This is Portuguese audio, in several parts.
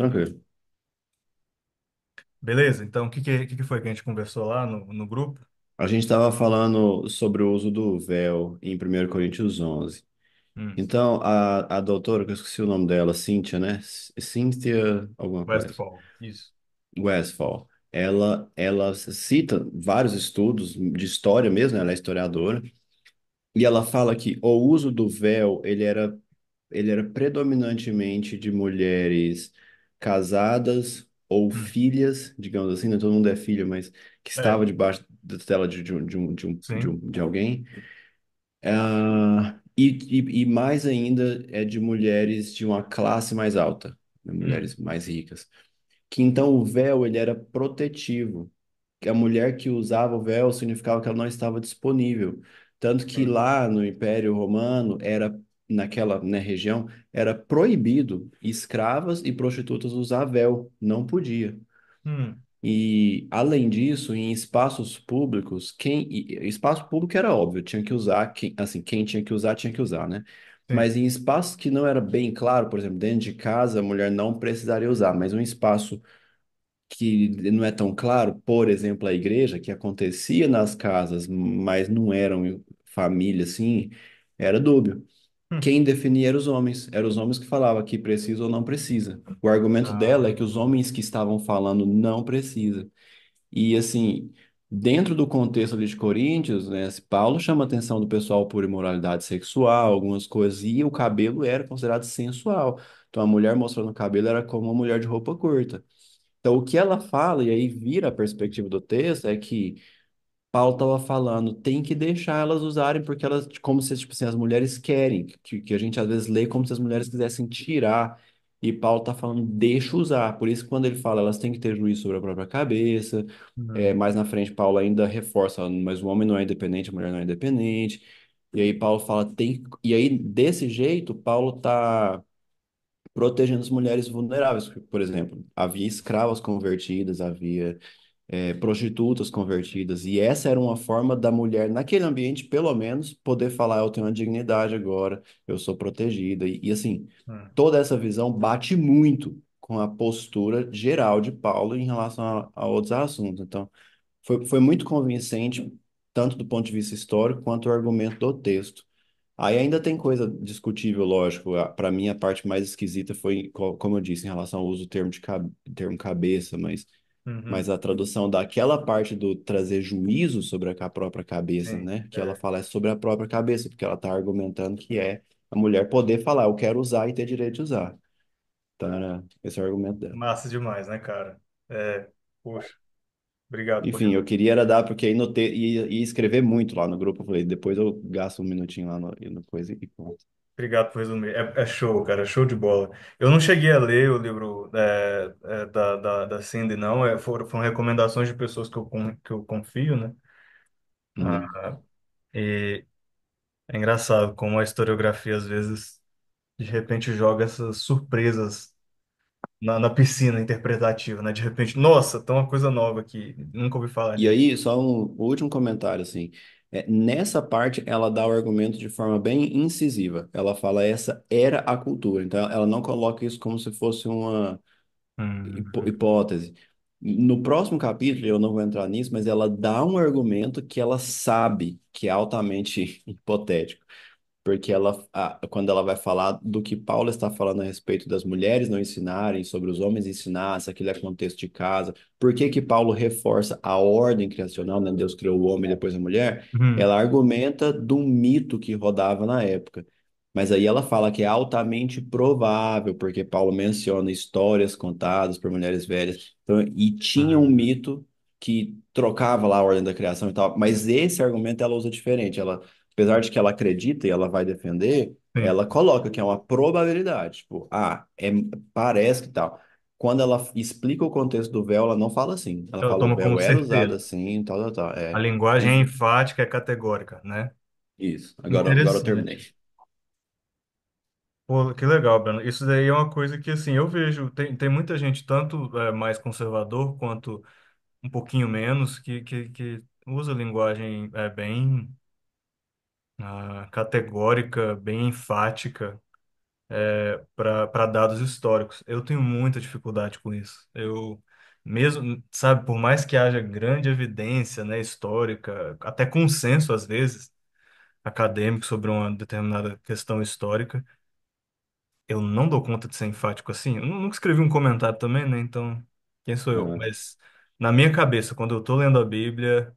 Tranquilo. Beleza, então o que foi que a gente conversou lá no grupo? A gente estava falando sobre o uso do véu em 1 Coríntios 11. Hum, Então, a doutora, que eu esqueci o nome dela, Cíntia, né? Cíntia alguma coisa. Westfall, isso. Westphal. Ela cita vários estudos de história mesmo, né? Ela é historiadora, e ela fala que o uso do véu, ele era predominantemente de mulheres casadas ou Hum, filhas, digamos assim, não todo mundo é filho, mas que é, estava debaixo da tutela sim. de alguém. E mais ainda é de mulheres de uma classe mais alta, né, Hum, mulheres mais ricas. Que então o véu ele era protetivo, que a mulher que usava o véu significava que ela não estava disponível. Tanto que sim. lá no Império Romano era naquela, né, região era proibido escravas e prostitutas usar véu, não podia. Hum, E além disso, em espaços públicos, espaço público era óbvio, tinha que usar, assim, quem tinha que usar, né? sim. Mas em espaços que não era bem claro, por exemplo, dentro de casa, a mulher não precisaria usar, mas um espaço que não é tão claro, por exemplo, a igreja, que acontecia nas casas, mas não eram família assim, era dúbio. Hum. Quem definia eram os homens que falavam que precisa ou não precisa. O argumento dela é Ah, que os homens que estavam falando não precisa. E assim, dentro do contexto ali de Coríntios, né, Paulo chama a atenção do pessoal por imoralidade sexual, algumas coisas, e o cabelo era considerado sensual. Então a mulher mostrando o cabelo era como uma mulher de roupa curta. Então, o que ela fala, e aí vira a perspectiva do texto, é que Paulo estava falando, tem que deixar elas usarem, porque elas, como se, tipo assim, as mulheres querem, que a gente às vezes lê como se as mulheres quisessem tirar, e Paulo está falando, deixa usar. Por isso, quando ele fala, elas têm que ter juízo sobre a própria cabeça, hum, mais na frente, Paulo ainda reforça, mas o homem não é independente, a mulher não é independente. E aí, Paulo fala, tem. E aí, desse jeito, Paulo está protegendo as mulheres vulneráveis. Por exemplo, havia escravas convertidas, havia prostitutas convertidas, e essa era uma forma da mulher, naquele ambiente, pelo menos, poder falar: eu tenho uma dignidade agora, eu sou protegida. E assim, hum, toda essa visão bate muito com a postura geral de Paulo em relação a outros assuntos. Então, foi muito convincente, tanto do ponto de vista histórico quanto o argumento do texto. Aí ainda tem coisa discutível, lógico. Para mim, a parte mais esquisita foi, como eu disse, em relação ao uso do termo cabeça, mas uhum, a tradução daquela parte do trazer juízo sobre a própria cabeça, sim. né? Que ela É. fala é sobre a própria cabeça, porque ela está argumentando que é a mulher poder falar: eu quero usar e ter direito de usar. Então, esse é o argumento dela. Massa demais, né, cara? É, poxa, obrigado por Enfim, eu resumir. queria era dar, porque aí ia escrever muito lá no grupo. Eu falei, depois eu gasto um minutinho lá no coisa e pronto. Obrigado por resumir. É show, cara, show de bola. Eu não cheguei a ler o livro da Cindy, não. Foram recomendações de pessoas que eu confio, né? Uhum. Ah, e é engraçado como a historiografia, às vezes, de repente joga essas surpresas na piscina interpretativa, né? De repente, nossa, tem uma coisa nova aqui, nunca ouvi falar E nisso. aí, só um último comentário, assim. Nessa parte, ela dá o argumento de forma bem incisiva. Ela fala, essa era a cultura. Então, ela não coloca isso como se fosse uma Hum, hipótese. No próximo capítulo, eu não vou entrar nisso, mas ela dá um argumento que ela sabe que é altamente hipotético. Porque quando ela vai falar do que Paulo está falando a respeito das mulheres não ensinarem, sobre os homens ensinar, se aquilo é contexto de casa, por que que Paulo reforça a ordem criacional, né? Deus criou o homem e depois a mulher, hum, ela argumenta do mito que rodava na época. Mas aí ela fala que é altamente provável, porque Paulo menciona histórias contadas por mulheres velhas, então, e tinha um hum, mito que trocava lá a ordem da criação e tal, mas esse argumento ela usa diferente, ela apesar de que ela acredita e ela vai defender, sim. ela coloca que é uma probabilidade, tipo, parece que tal. Quando ela explica o contexto do véu, ela não fala assim. Ela Eu fala o tomo como véu era usado certeza. assim, tal, tal, tal. A linguagem é Enfim, enfática, é categórica, né? isso. Agora eu terminei. Interessante. Pô, que legal, Bruno. Isso daí é uma coisa que, assim, eu vejo, tem muita gente, tanto mais conservador quanto um pouquinho menos, que usa linguagem bem categórica, bem enfática. para dados históricos. Eu tenho muita dificuldade com isso. Eu mesmo, sabe, por mais que haja grande evidência, né, histórica, até consenso às vezes acadêmico sobre uma determinada questão histórica, eu não dou conta de ser enfático assim. Eu nunca escrevi um comentário também, né? Então, quem sou eu? Aham. Mas na minha cabeça, quando eu tô lendo a Bíblia,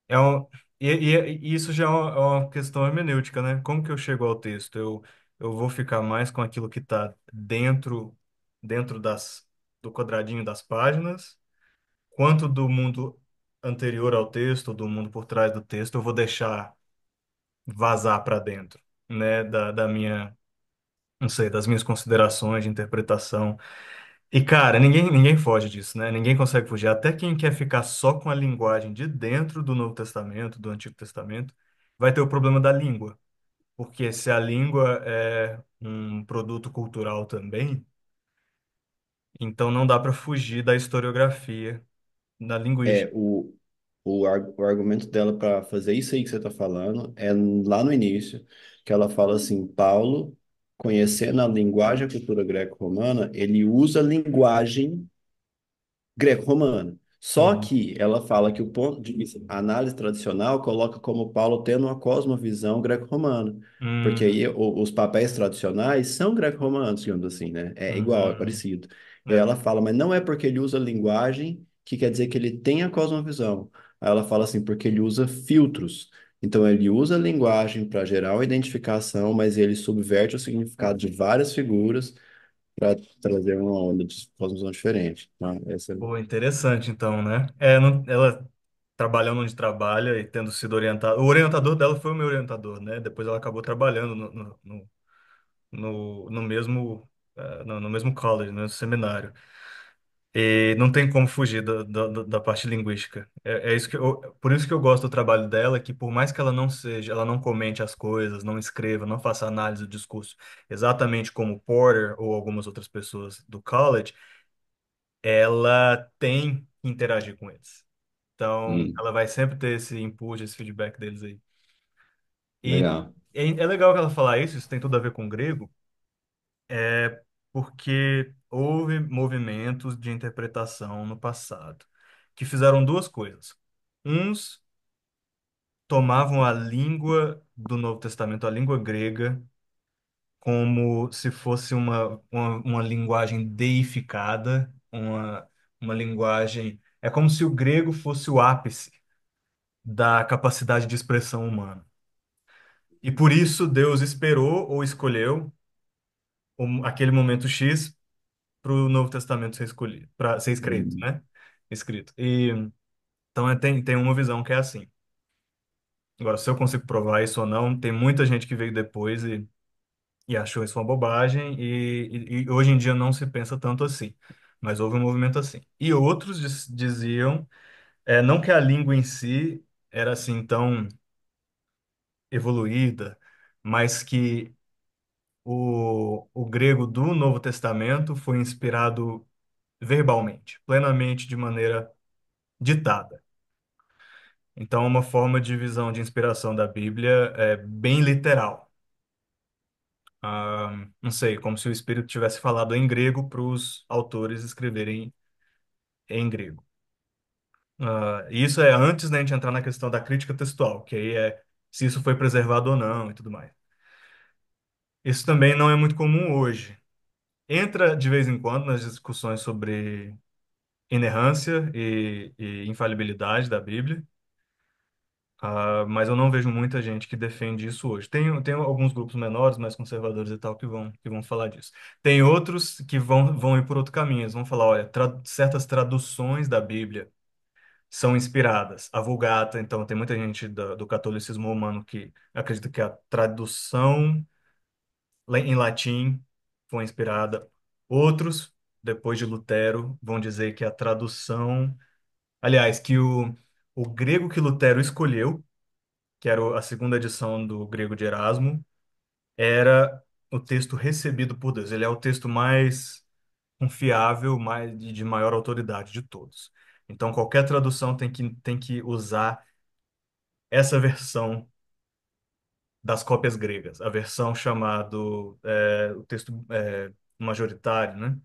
é um, e isso já é uma questão hermenêutica, né? Como que eu chego ao texto? Eu vou ficar mais com aquilo que está dentro do quadradinho das páginas, quanto do mundo anterior ao texto, do mundo por trás do texto, eu vou deixar vazar para dentro, né? Da minha, não sei, das minhas considerações de interpretação. E, cara, ninguém foge disso, né? Ninguém consegue fugir. Até quem quer ficar só com a linguagem de dentro do Novo Testamento, do Antigo Testamento, vai ter o problema da língua. Porque se a língua é um produto cultural também, então não dá para fugir da historiografia, da É, linguística. o argumento dela para fazer isso aí que você está falando é lá no início, que ela fala assim: Paulo, conhecendo a linguagem e a cultura greco-romana, ele usa a linguagem greco-romana. Só Uhum. que ela fala que o ponto de vista, a análise tradicional coloca como Paulo tendo uma cosmovisão greco-romana. Porque Hum, aí os papéis tradicionais são greco-romanos, digamos assim, né? É igual, é uhum. parecido. E aí É. ela fala, mas não é porque ele usa linguagem que quer dizer que ele tem a cosmovisão. Aí ela fala assim, porque ele usa filtros. Então ele usa a linguagem para gerar uma identificação, mas ele subverte o significado de várias figuras para trazer uma onda de cosmovisão diferente. Tá? Essa Pô, interessante então, né? Ela trabalhando onde trabalha e tendo sido orientada. O orientador dela foi o meu orientador, né? Depois ela acabou trabalhando no mesmo, no mesmo college, no mesmo seminário. E não tem como fugir da parte linguística. É isso por isso que eu gosto do trabalho dela, que por mais que ela não seja, ela não comente as coisas, não escreva, não faça análise do discurso, exatamente como Porter ou algumas outras pessoas do college, ela tem que interagir com eles. Então, Hum, ela vai sempre ter esse input, esse feedback deles aí. E legal. é legal que ela falar isso, isso tem tudo a ver com o grego, porque houve movimentos de interpretação no passado que fizeram duas coisas. Uns tomavam a língua do Novo Testamento, a língua grega, como se fosse uma linguagem deificada, uma linguagem. É como se o grego fosse o ápice da capacidade de expressão humana. E por isso Deus esperou ou escolheu aquele momento X para o Novo Testamento ser escolhido, para ser escrito, Hum, né? Escrito. E então tem uma visão que é assim. Agora, se eu consigo provar isso ou não, tem muita gente que veio depois e achou isso uma bobagem e hoje em dia não se pensa tanto assim. Mas houve um movimento assim. E outros diziam, não que a língua em si era assim tão evoluída, mas que o grego do Novo Testamento foi inspirado verbalmente, plenamente de maneira ditada. Então, uma forma de visão de inspiração da Bíblia é bem literal. Não sei, como se o Espírito tivesse falado em grego para os autores escreverem em grego. Isso é antes da gente entrar na questão da crítica textual, que aí é se isso foi preservado ou não e tudo mais. Isso também não é muito comum hoje. Entra de vez em quando nas discussões sobre inerrância e infalibilidade da Bíblia. Mas eu não vejo muita gente que defende isso hoje. Tem alguns grupos menores, mais conservadores e tal, que vão falar disso. Tem outros que vão ir por outro caminho. Eles vão falar, olha, certas traduções da Bíblia são inspiradas. A Vulgata, então, tem muita gente do catolicismo romano que acredita que a tradução em latim foi inspirada. Outros, depois de Lutero, vão dizer que a tradução... Aliás, que o grego que Lutero escolheu, que era a segunda edição do grego de Erasmo, era o texto recebido por Deus. Ele é o texto mais confiável, mais de maior autoridade de todos. Então, qualquer tradução tem que usar essa versão das cópias gregas, a versão chamado o texto majoritário, né?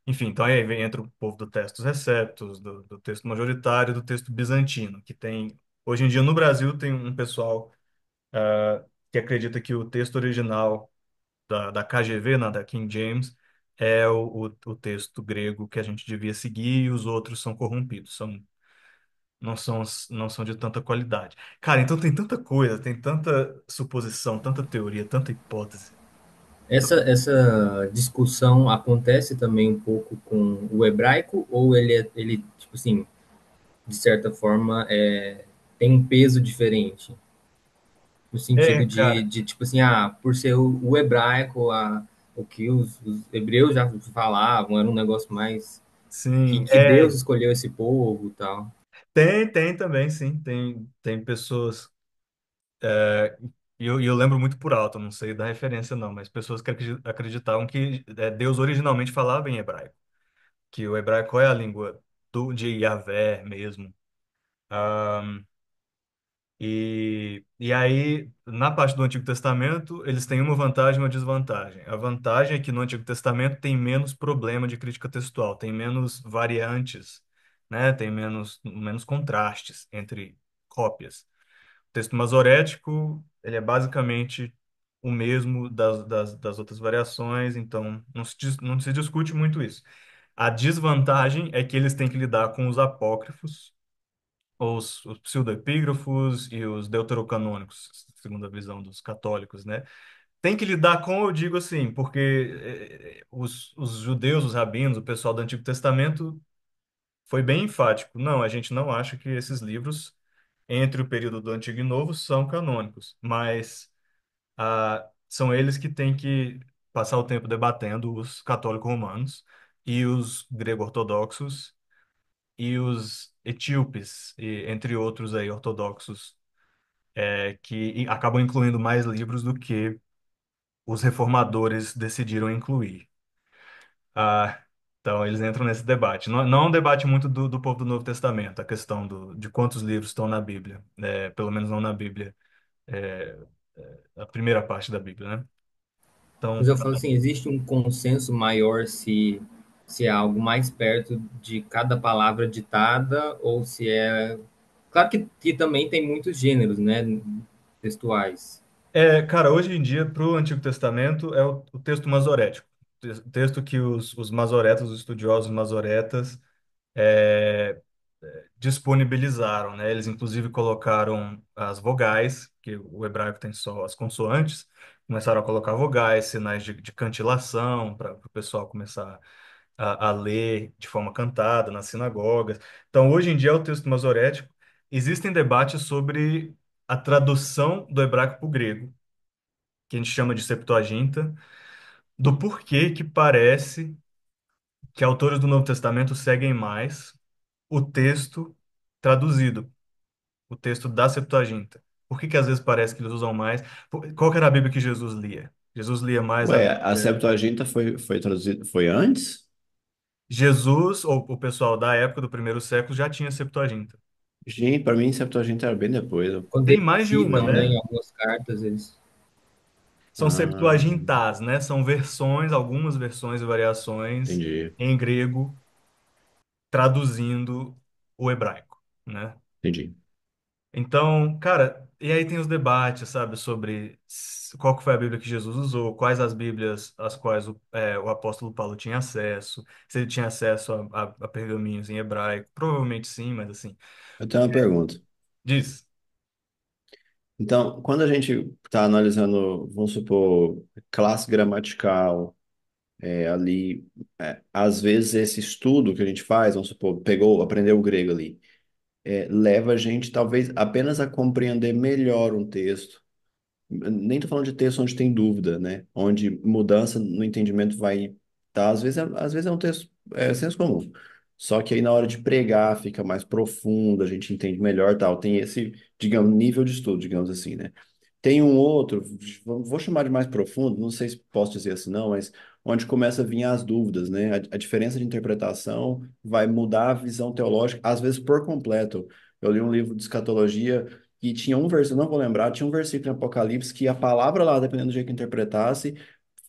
Enfim, então aí entra o povo do textos receptos, do texto majoritário, do texto bizantino, que tem, hoje em dia no Brasil tem um pessoal que acredita que o texto original da KGV, né, da King James, é o texto grego que a gente devia seguir e os outros são corrompidos, não são de tanta qualidade. Cara, então tem tanta coisa, tem tanta suposição, tanta teoria, tanta hipótese. Essa discussão acontece também um pouco com o hebraico, ou ele tipo assim, de certa forma, tem um peso diferente? No sentido Cara, de tipo assim, por ser o hebraico, o que os hebreus já falavam, era um negócio mais sim, que Deus escolheu esse povo e tal. tem também, sim, tem pessoas, e eu lembro muito por alto, não sei da referência não, mas pessoas que acreditavam que Deus originalmente falava em hebraico, que o hebraico é a língua de Yahvé mesmo. E aí, na parte do Antigo Testamento, eles têm uma vantagem e uma desvantagem. A vantagem é que no Antigo Testamento tem menos problema de crítica textual, tem menos variantes, né? Tem menos contrastes entre cópias. O texto masorético, ele é basicamente o mesmo das outras variações, então não se discute muito isso. A desvantagem é que eles têm que lidar com os apócrifos, os pseudoepígrafos e os deuterocanônicos, segundo a visão dos católicos, né? Tem que lidar com, eu digo assim, porque os judeus, os rabinos, o pessoal do Antigo Testamento foi bem enfático. Não, a gente não acha que esses livros, entre o período do Antigo e Novo, são canônicos, mas são eles que têm que passar o tempo debatendo os católicos romanos e os grego-ortodoxos e os etíopes, entre outros aí ortodoxos, que acabam incluindo mais livros do que os reformadores decidiram incluir. Ah, então, eles entram nesse debate. Não é um debate muito do povo do Novo Testamento, a questão de quantos livros estão na Bíblia, pelo menos não na Bíblia, é, a primeira parte da Bíblia, né? Mas Então, eu falo assim, existe um consenso maior se é algo mais perto de cada palavra ditada ou se é. Claro que também tem muitos gêneros, né? Textuais. cara, hoje em dia, para o Antigo Testamento, é o texto masorético, o texto que os masoretas, os estudiosos masoretas, é, disponibilizaram, né? Eles inclusive colocaram as vogais, que o hebraico tem só as consoantes, começaram a colocar vogais, sinais de cantilação, para o pessoal começar a ler de forma cantada nas sinagogas. Então, hoje em dia, é o texto masorético. Existem debates sobre a tradução do hebraico para o grego, que a gente chama de Septuaginta, do porquê que parece que autores do Novo Testamento seguem mais o texto traduzido, o texto da Septuaginta. Por que às vezes parece que eles usam mais? Qual que era a Bíblia que Jesus lia? Jesus lia mais a Ué, a Bíblia. Septuaginta foi traduzida, foi antes? Jesus, ou o pessoal da época do primeiro século, já tinha Septuaginta. Gente, para mim Septuaginta era bem depois. Quando Tem eles mais de uma, citam, né, né? em algumas cartas, eles. São Ah, Septuagintas, né? São versões, algumas versões e variações entendi, em grego, traduzindo o hebraico, né? entendi. Então, cara, e aí tem os debates, sabe, sobre qual que foi a Bíblia que Jesus usou, quais as Bíblias às quais o apóstolo Paulo tinha acesso, se ele tinha acesso a pergaminhos em hebraico. Provavelmente sim, mas assim, Eu tenho uma pergunta. diz. Então, quando a gente está analisando, vamos supor, classe gramatical, ali, às vezes esse estudo que a gente faz, vamos supor, pegou, aprendeu o grego ali, leva a gente talvez apenas a compreender melhor um texto. Nem tô falando de texto onde tem dúvida, né? Onde mudança no entendimento vai tá, às vezes é um texto senso comum. Só que aí na hora de pregar fica mais profundo, a gente entende melhor, tal. Tem esse, digamos, nível de estudo, digamos assim, né? Tem um outro, vou chamar de mais profundo, não sei se posso dizer assim não, mas onde começa a vir as dúvidas, né? A diferença de interpretação vai mudar a visão teológica, às vezes por completo. Eu li um livro de escatologia que tinha um versículo, não vou lembrar, tinha um versículo em Apocalipse que a palavra lá, dependendo do jeito que interpretasse,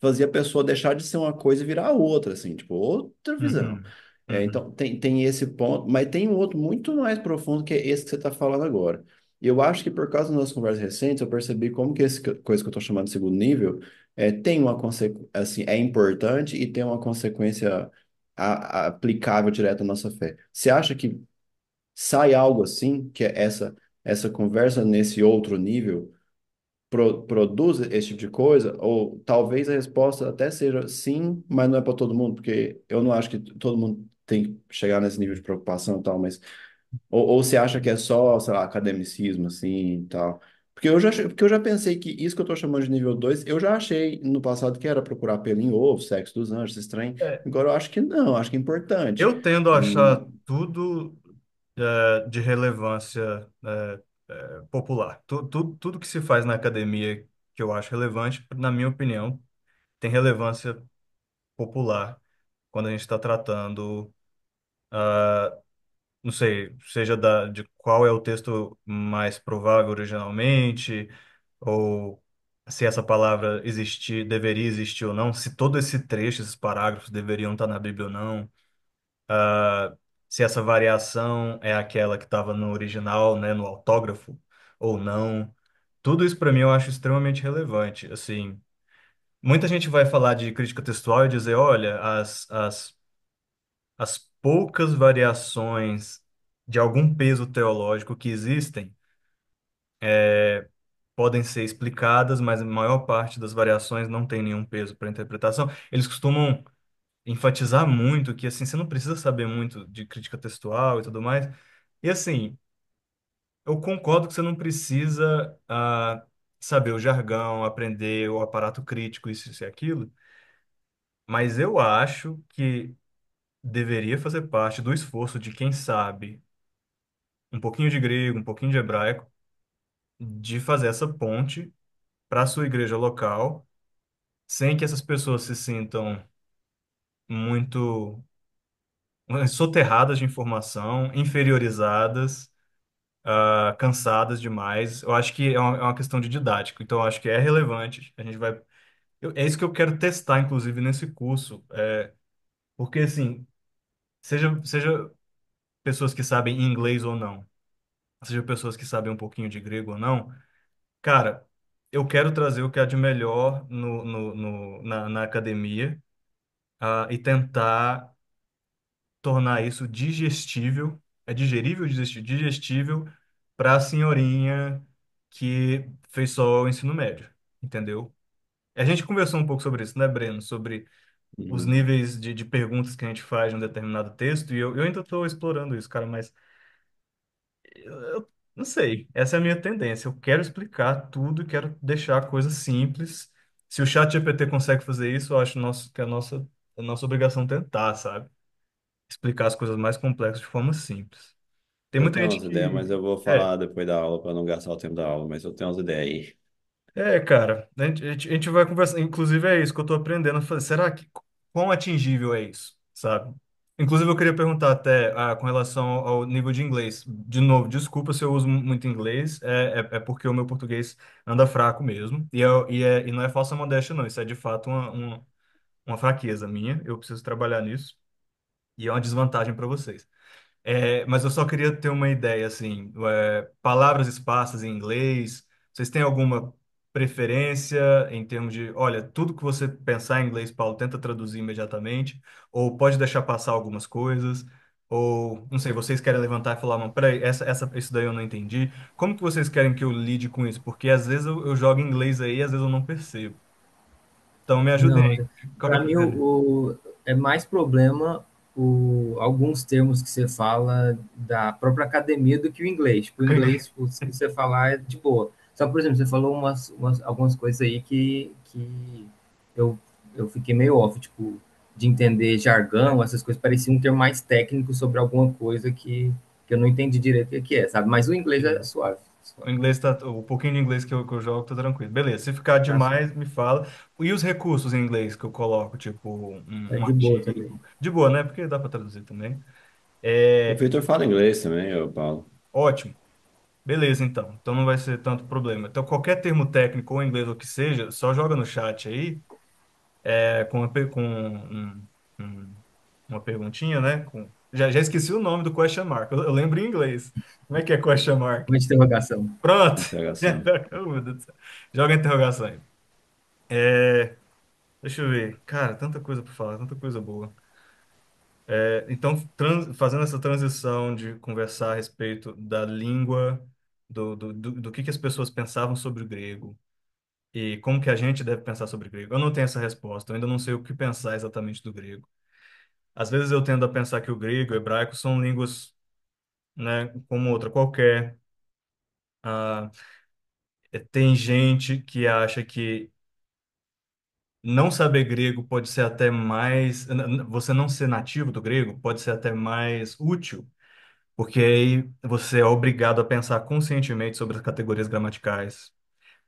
fazia a pessoa deixar de ser uma coisa e virar outra, assim, tipo, outra visão. Uhum. Então, Uhum. tem esse ponto, mas tem um outro muito mais profundo que é esse que você está falando agora. E eu acho que por causa das nossas conversas recentes, eu percebi como que esse coisa que eu estou chamando de segundo nível tem uma consequência, assim, é importante e tem uma consequência aplicável direto à nossa fé. Você acha que sai algo assim, que é essa conversa nesse outro nível, produz esse tipo de coisa? Ou talvez a resposta até seja sim, mas não é para todo mundo, porque eu não acho que todo mundo tem que chegar nesse nível de preocupação e tal, mas ou você acha que é só, sei lá, academicismo, assim, e tal? Porque eu já pensei que isso que eu tô chamando de nível 2 eu já achei no passado que era procurar pelo em ovo, sexo dos anjos, esse trem. É, Agora eu acho que não, acho que é importante. eu tendo a E, achar tudo de relevância popular. Tudo que se faz na academia que eu acho relevante, na minha opinião, tem relevância popular quando a gente está tratando, não sei, seja de qual é o texto mais provável originalmente, ou se essa palavra existir, deveria existir ou não, se todo esse trecho, esses parágrafos deveriam estar na Bíblia ou não, se essa variação é aquela que estava no original, né, no autógrafo ou não. Tudo isso para mim eu acho extremamente relevante. Assim, muita gente vai falar de crítica textual e dizer, olha, as poucas variações de algum peso teológico que existem podem ser explicadas, mas a maior parte das variações não tem nenhum peso para interpretação. Eles costumam enfatizar muito que assim você não precisa saber muito de crítica textual e tudo mais. E assim, eu concordo que você não precisa saber o jargão, aprender o aparato crítico, isso e aquilo, mas eu acho que deveria fazer parte do esforço de quem sabe um pouquinho de grego, um pouquinho de hebraico, de fazer essa ponte para a sua igreja local, sem que essas pessoas se sintam muito soterradas de informação, inferiorizadas, cansadas demais. Eu acho que é uma questão de didático, então eu acho que é relevante. A gente vai. É isso que eu quero testar, inclusive, nesse curso. Porque, assim, seja pessoas que sabem inglês ou não, seja pessoas que sabem um pouquinho de grego ou não, cara, eu quero trazer o que há de melhor na academia, e tentar tornar isso digestível, digerível, digestível para a senhorinha que fez só o ensino médio, entendeu? A gente conversou um pouco sobre isso, né, Breno? Sobre os uhum. níveis de perguntas que a gente faz em um determinado texto, e eu ainda estou explorando isso, cara, mas eu não sei. Essa é a minha tendência. Eu quero explicar tudo e quero deixar a coisa simples. Se o chat GPT consegue fazer isso, eu acho que é a nossa obrigação tentar, sabe? Explicar as coisas mais complexas de forma simples. Tem Eu muita tenho gente umas ideias, que. mas eu vou É, falar depois da aula para não gastar o tempo da aula, mas eu tenho umas ideias aí. cara, a gente vai conversar. Inclusive, é isso que eu estou aprendendo a fazer. Será que quão atingível é isso, sabe? Inclusive, eu queria perguntar até com relação ao nível de inglês. De novo, desculpa se eu uso muito inglês, é porque o meu português anda fraco mesmo. E não é falsa modéstia, não. Isso é de fato uma fraqueza minha. Eu preciso trabalhar nisso. E é uma desvantagem para vocês. Mas eu só queria ter uma ideia, assim, palavras esparsas em inglês, vocês têm alguma preferência em termos de, olha, tudo que você pensar em inglês, Paulo, tenta traduzir imediatamente, ou pode deixar passar algumas coisas, ou, não sei, vocês querem levantar e falar, não, peraí, isso daí eu não entendi. Como que vocês querem que eu lide com isso? Porque às vezes eu jogo inglês aí, às vezes eu não percebo. Então me ajudem Não, aí. para Qualquer mim coisa. é mais problema alguns termos que você fala da própria academia do que o inglês. Tipo, o inglês, se você falar, é de boa. Só, por exemplo, você falou algumas coisas aí que eu, eu fiquei meio off, tipo, de entender jargão, essas coisas. Parecia um termo mais técnico sobre alguma coisa que eu não entendi direito o que é, sabe? Mas o inglês é suave. O Suave. inglês tá, o pouquinho de inglês que eu jogo tá tranquilo. Beleza, se ficar Tá suave. demais, me fala. E os recursos em inglês que eu coloco, tipo É um de boa também. artigo. De boa, né? Porque dá para traduzir também. O É Victor fala inglês também, ô Paulo. ótimo. Beleza, então. Então não vai ser tanto problema. Então qualquer termo técnico ou inglês ou o que seja, só joga no chat aí, um- uma perguntinha, né? Já esqueci o nome do question mark. Eu lembro em inglês. Como é que é question mark? Uma interrogação. Pronto. Interrogação. Oh, meu Deus do céu. Joga a interrogação aí. É, deixa eu ver. Cara, tanta coisa para falar, tanta coisa boa. Então, fazendo essa transição de conversar a respeito da língua, do que as pessoas pensavam sobre o grego e como que a gente deve pensar sobre o grego. Eu não tenho essa resposta, eu ainda não sei o que pensar exatamente do grego. Às vezes eu tendo a pensar que o grego e o hebraico são línguas, né, como outra qualquer. Ah, tem gente que acha que não saber grego pode ser até mais, você não ser nativo do grego pode ser até mais útil, porque aí você é obrigado a pensar conscientemente sobre as categorias gramaticais.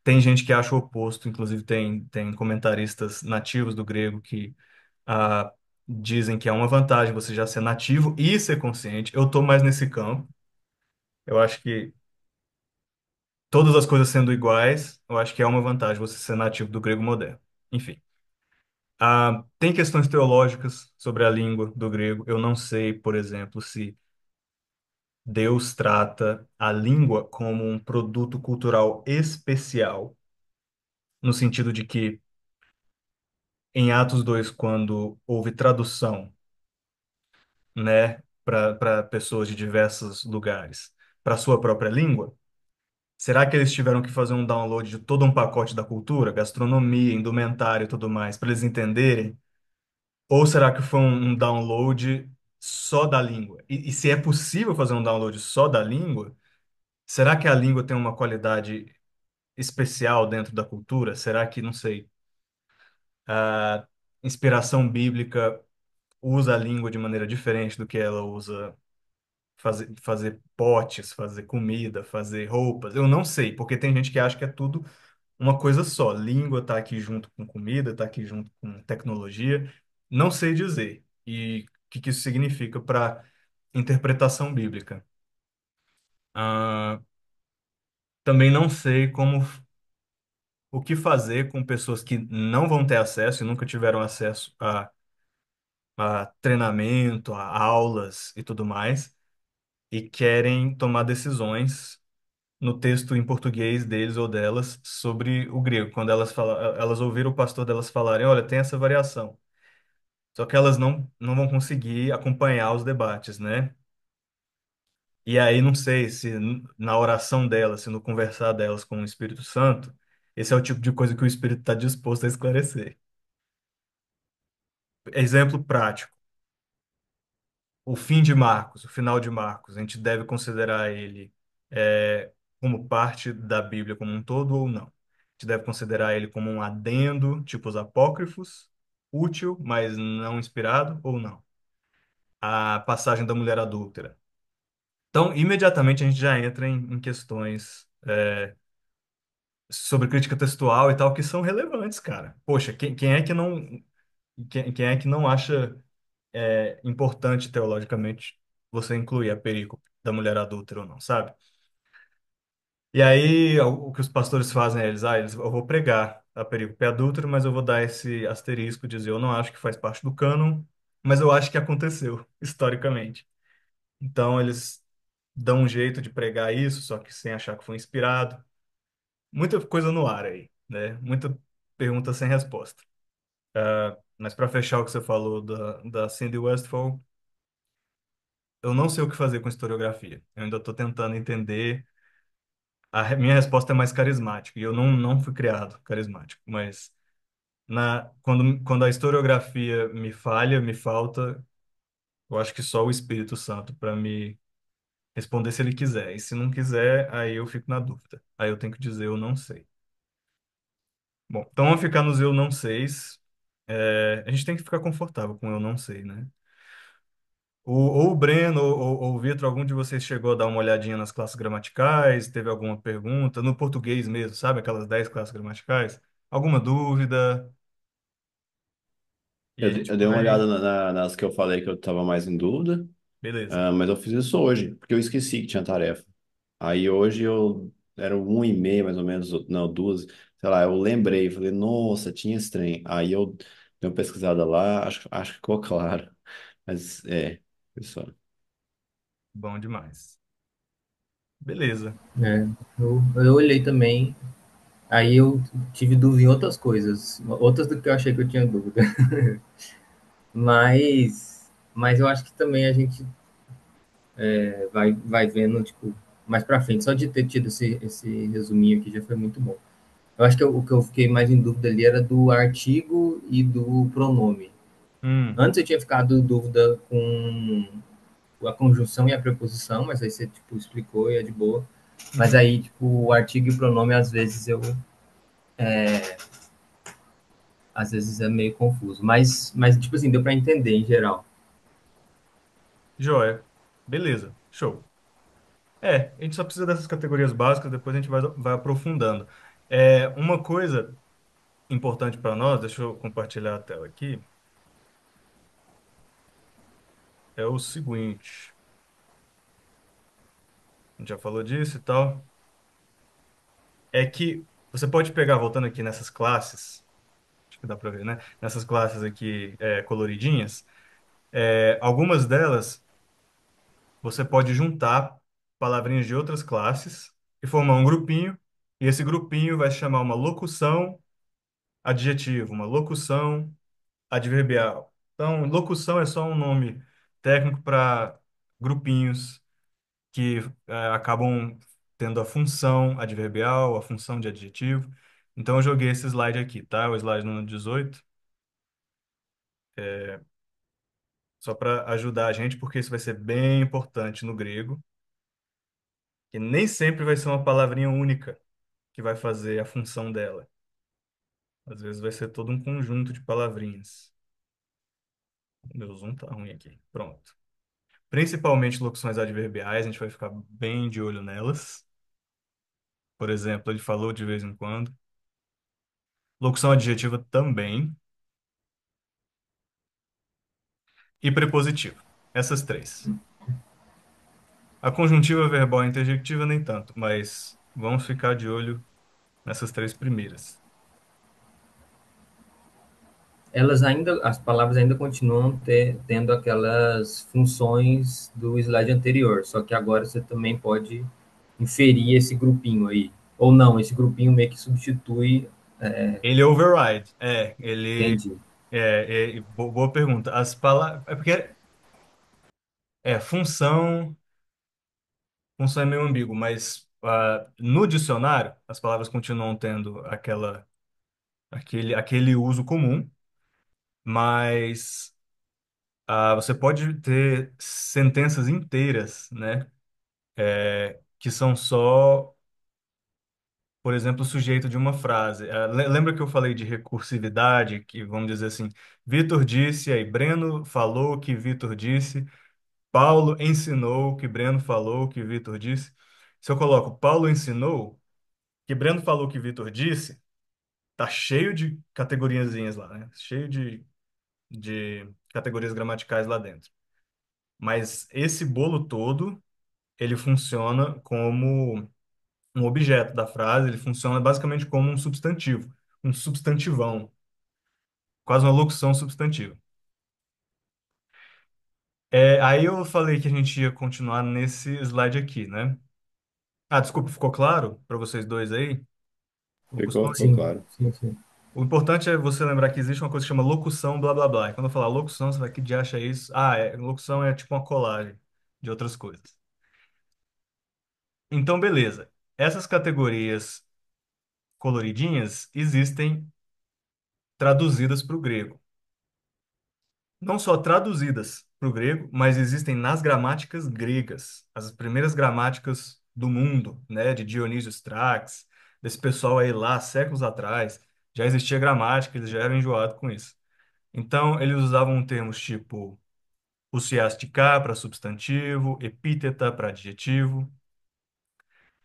Tem gente que acha o oposto, inclusive tem comentaristas nativos do grego que ah, dizem que é uma vantagem você já ser nativo e ser consciente. Eu estou mais nesse campo. Eu acho que todas as coisas sendo iguais, eu acho que é uma vantagem você ser nativo do grego moderno. Enfim. Tem questões teológicas sobre a língua do grego. Eu não sei, por exemplo, se Deus trata a língua como um produto cultural especial, no sentido de que em Atos 2, quando houve tradução, né, para pessoas de diversos lugares, para sua própria língua, será que eles tiveram que fazer um download de todo um pacote da cultura, gastronomia, indumentária e tudo mais, para eles entenderem? Ou será que foi um download só da língua? E se é possível fazer um download só da língua, será que a língua tem uma qualidade especial dentro da cultura? Será que, não sei, a inspiração bíblica usa a língua de maneira diferente do que ela usa fazer potes, fazer comida, fazer roupas? Eu não sei, porque tem gente que acha que é tudo uma coisa só. Língua está aqui junto com comida, está aqui junto com tecnologia. Não sei dizer. E o que que isso significa para interpretação bíblica. Ah, também não sei o que fazer com pessoas que não vão ter acesso e nunca tiveram acesso a treinamento, a aulas e tudo mais, e querem tomar decisões no texto em português deles ou delas sobre o grego. Quando elas ouviram o pastor delas falarem, olha, tem essa variação. Só que elas não vão conseguir acompanhar os debates, né? E aí não sei se na oração delas, se no conversar delas com o Espírito Santo, esse é o tipo de coisa que o Espírito está disposto a esclarecer. Exemplo prático. O fim de Marcos, o final de Marcos, a gente deve considerar ele como parte da Bíblia como um todo ou não? A gente deve considerar ele como um adendo, tipo os apócrifos, útil, mas não inspirado ou não? A passagem da mulher adúltera. Então, imediatamente a gente já entra em questões sobre crítica textual e tal que são relevantes, cara. Poxa, quem é que não acha importante teologicamente você incluir a perícope da mulher adúltera ou não, sabe? E aí o que os pastores fazem é eu vou pregar a perícope adúltera, mas eu vou dar esse asterisco, dizer eu não acho que faz parte do cânon, mas eu acho que aconteceu historicamente. Então eles dão um jeito de pregar isso, só que sem achar que foi inspirado. Muita coisa no ar aí, né? Muita pergunta sem resposta. Mas para fechar o que você falou da Cindy Westphal, eu não sei o que fazer com historiografia. Eu ainda estou tentando entender. Minha resposta é mais carismática, e eu não fui criado carismático, mas quando a historiografia me falha, me falta, eu acho que só o Espírito Santo para me responder se ele quiser. E se não quiser, aí eu fico na dúvida. Aí eu tenho que dizer eu não sei. Bom, então vamos ficar nos eu não seis. A gente tem que ficar confortável com eu não sei, né? Ou o Breno ou o Vitor, algum de vocês chegou a dar uma olhadinha nas classes gramaticais? Teve alguma pergunta? No português mesmo, sabe? Aquelas 10 classes gramaticais? Alguma dúvida? E Eu, a de- gente eu dei uma olhada vai. nas que eu falei que eu estava mais em dúvida, Beleza. mas eu fiz isso hoje, porque eu esqueci que tinha tarefa. Aí hoje eu era 1,5 mais ou menos, não, duas, sei lá, eu lembrei, falei, nossa, tinha esse trem. Aí eu dei uma pesquisada lá, acho que ficou claro. Mas pessoal. Bom demais. Beleza. né? Eu olhei também, aí eu tive dúvida em outras coisas, outras do que eu achei que eu tinha dúvida. Mas eu acho que também a gente vai vendo, tipo, mais pra frente. Só de ter tido esse resuminho aqui já foi muito bom. Eu acho que o que eu fiquei mais em dúvida ali era do artigo e do pronome. Hum, Antes eu tinha ficado em dúvida com a conjunção e a preposição, mas aí você, tipo, explicou e é de boa. Mas uhum. aí, tipo, o artigo e o pronome, às vezes é meio confuso. Mas tipo assim, deu para entender em geral. Joia. Beleza. Show. A gente só precisa dessas categorias básicas, depois a gente vai aprofundando. Uma coisa importante para nós, deixa eu compartilhar a tela aqui, é o seguinte. A gente já falou disso e tal. É que você pode pegar, voltando aqui nessas classes, acho que dá para ver, né? Nessas classes aqui coloridinhas, algumas delas você pode juntar palavrinhas de outras classes e formar um grupinho, e esse grupinho vai se chamar uma locução adjetivo, uma locução adverbial. Então, locução é só um nome técnico para grupinhos que acabam tendo a função adverbial, a função de adjetivo. Então, eu joguei esse slide aqui, tá? O slide número 18, só para ajudar a gente, porque isso vai ser bem importante no grego, que nem sempre vai ser uma palavrinha única que vai fazer a função dela. Às vezes vai ser todo um conjunto de palavrinhas. Meu zoom tá ruim aqui. Pronto. Principalmente locuções adverbiais, a gente vai ficar bem de olho nelas. Por exemplo, ele falou de vez em quando. Locução adjetiva também. E prepositivo. Essas três. A conjuntiva verbal e interjectiva nem tanto, mas vamos ficar de olho nessas três primeiras. As palavras ainda continuam tendo aquelas funções do slide anterior, só que agora você também pode inferir esse grupinho aí. Ou não, esse grupinho meio que substitui, Ele override. Ele. entende? Boa pergunta. As palavras. É porque. Função. Função é meio ambíguo, mas no dicionário, as palavras continuam tendo aquele uso comum, mas você pode ter sentenças inteiras, né? Que são só, por exemplo, o sujeito de uma frase. Lembra que eu falei de recursividade, que vamos dizer assim, Vitor disse, aí Breno falou que Vitor disse, Paulo ensinou que Breno falou que Vitor disse. Se eu coloco Paulo ensinou, que Breno falou que Vitor disse, tá cheio de categoriazinhas lá, né? Cheio de categorias gramaticais lá dentro. Mas esse bolo todo, ele funciona como um objeto da frase, ele funciona basicamente como um substantivo, um substantivão, quase uma locução substantiva. Aí eu falei que a gente ia continuar nesse slide aqui, né? Ah, desculpa, ficou claro para vocês dois aí? Ficou Locuções? Sim, claro. sim, sim. O importante é você lembrar que existe uma coisa que chama locução, blá blá blá. E quando eu falar locução, você vai que de acha isso? Locução é tipo uma colagem de outras coisas. Então, beleza. Essas categorias coloridinhas existem traduzidas para o grego. Não só traduzidas para o grego, mas existem nas gramáticas gregas, as primeiras gramáticas do mundo, né, de Dionísio Strax, desse pessoal aí lá, séculos atrás, já existia gramática, eles já eram enjoados com isso. Então, eles usavam termos tipo usiasticá para substantivo, epíteta para adjetivo.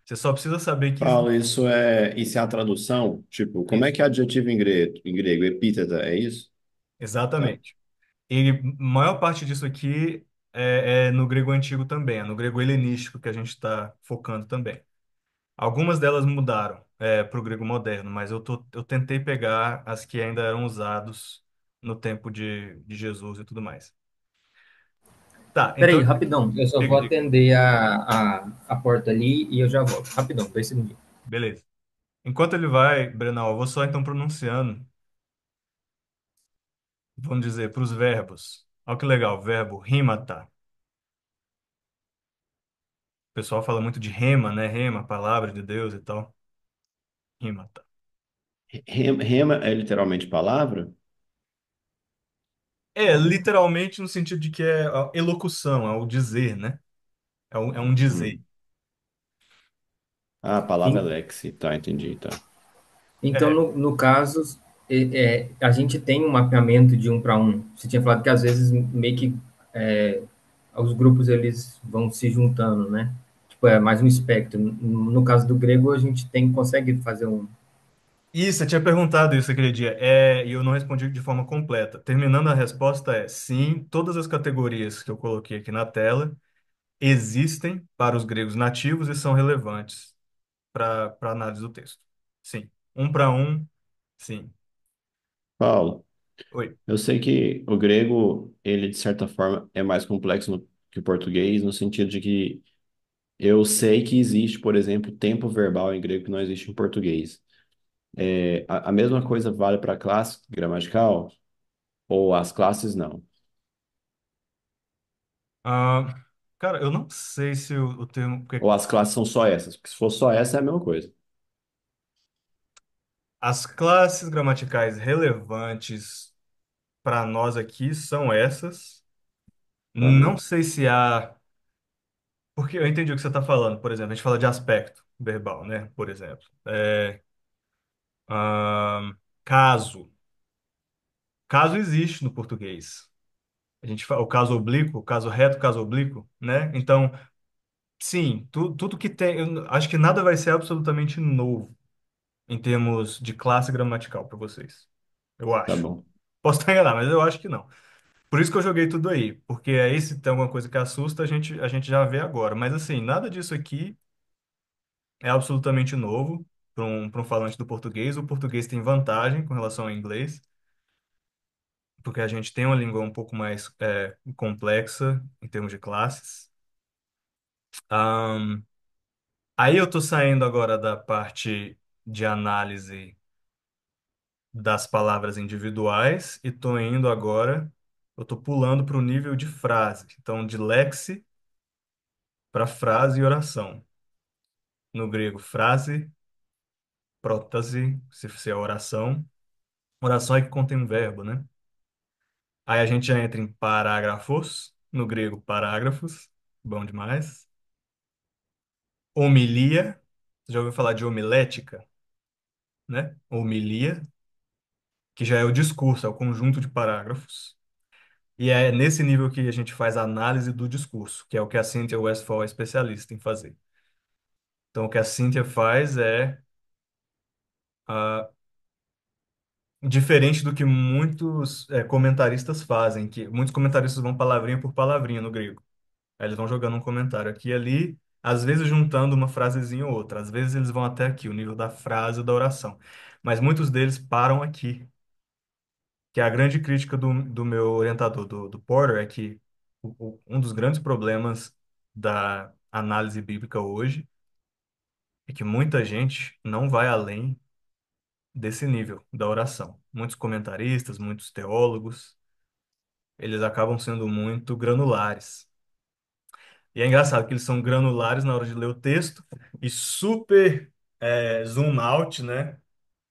Você só precisa saber que Paulo, isso é a tradução? Tipo, como é isso. que é adjetivo em grego? Epíteta, é isso? Tá. Exatamente. E a maior parte disso aqui é no grego antigo também, é no grego helenístico que a gente está focando também. Algumas delas mudaram para o grego moderno, mas eu tentei pegar as que ainda eram usados no tempo de Jesus e tudo mais. Tá, então, Peraí, rapidão. Eu só diga, vou diga. atender a porta ali e eu já volto. Rapidão, 2 segundinhos. Beleza. Enquanto ele vai, Brenal, eu vou só então pronunciando, vamos dizer, para os verbos. Olha que legal, verbo rímata. O pessoal fala muito de rema, né? Rema, palavra de Deus e tal. Rímata. Rema é literalmente palavra? É, literalmente no sentido de que é a elocução, é o dizer, né? É um dizer. Hum. Ah, a palavra é E- lexe. Tá, entendi, tá. Então, É, no caso, a gente tem um mapeamento de um para um. Você tinha falado que às vezes meio que é, os grupos eles vão se juntando, né? Tipo, é mais um espectro. No caso do grego, a gente consegue fazer um. isso, eu tinha perguntado isso aquele dia, e eu não respondi de forma completa. Terminando a resposta é sim, todas as categorias que eu coloquei aqui na tela existem para os gregos nativos e são relevantes para análise do texto. Sim. Um para um, sim. Paulo, Oi. eu sei que o grego, ele de certa forma é mais complexo que o português, no sentido de que eu sei que existe, por exemplo, tempo verbal em grego que não existe em português. A mesma coisa vale para a classe gramatical ou as classes não? Ah, cara, eu não sei se o termo. Porque Ou as classes são só essas? Porque se for só essa é a mesma coisa, as classes gramaticais relevantes para nós aqui são essas. para Não mim. sei se há. Porque eu entendi o que você está falando. Por exemplo, a gente fala de aspecto verbal, né? Por exemplo. Caso. Caso existe no português. O caso oblíquo, o caso reto, o caso oblíquo, né? Então, sim, tudo que tem. Eu acho que nada vai ser absolutamente novo em termos de classe gramatical para vocês. Eu Tá acho. bom. Posso estar enganado, mas eu acho que não. Por isso que eu joguei tudo aí, porque aí se tem alguma coisa que assusta, a gente já vê agora. Mas assim, nada disso aqui é absolutamente novo para um falante do português. O português tem vantagem com relação ao inglês, porque a gente tem uma língua um pouco mais complexa em termos de classes. Ahn, Aí eu estou saindo agora da parte de análise das palavras individuais e estou indo agora, eu estou pulando para o nível de frase. Então, de lexe para frase e oração. No grego, frase, prótase, se é oração. Oração é que contém um verbo, né? Aí a gente já entra em parágrafos, no grego, parágrafos, bom demais. Homilia, você já ouviu falar de homilética, né? Homilia, que já é o discurso, é o conjunto de parágrafos. E é nesse nível que a gente faz a análise do discurso, que é o que a Cynthia Westphal é especialista em fazer. Então, o que a Cynthia faz é diferente do que muitos comentaristas fazem, que muitos comentaristas vão palavrinha por palavrinha no grego. Aí eles vão jogando um comentário aqui e ali, às vezes juntando uma frasezinha ou outra. Às vezes eles vão até aqui, o nível da frase ou da oração. Mas muitos deles param aqui, que é a grande crítica do meu orientador, do Porter, é que um dos grandes problemas da análise bíblica hoje é que muita gente não vai além desse nível da oração. Muitos comentaristas, muitos teólogos, eles acabam sendo muito granulares. E é engraçado que eles são granulares na hora de ler o texto e super zoom out, né,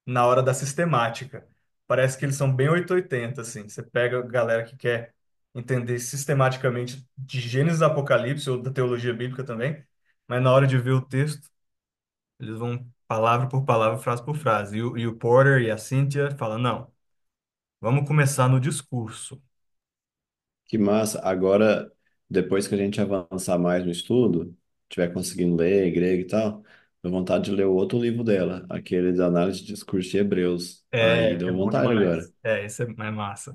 na hora da sistemática. Parece que eles são bem 880, assim. Você pega a galera que quer entender sistematicamente de Gênesis a Apocalipse ou da teologia bíblica também, mas na hora de ver o texto, eles vão palavra por palavra, frase por frase. E o Porter e a Cynthia falam, não, vamos começar no discurso. Que massa. Agora, depois que a gente avançar mais no estudo, tiver conseguindo ler grego e tal, deu vontade de ler o outro livro dela, aquele de análise de discurso de Hebreus. Aí É deu bom vontade agora. demais. Isso é massa.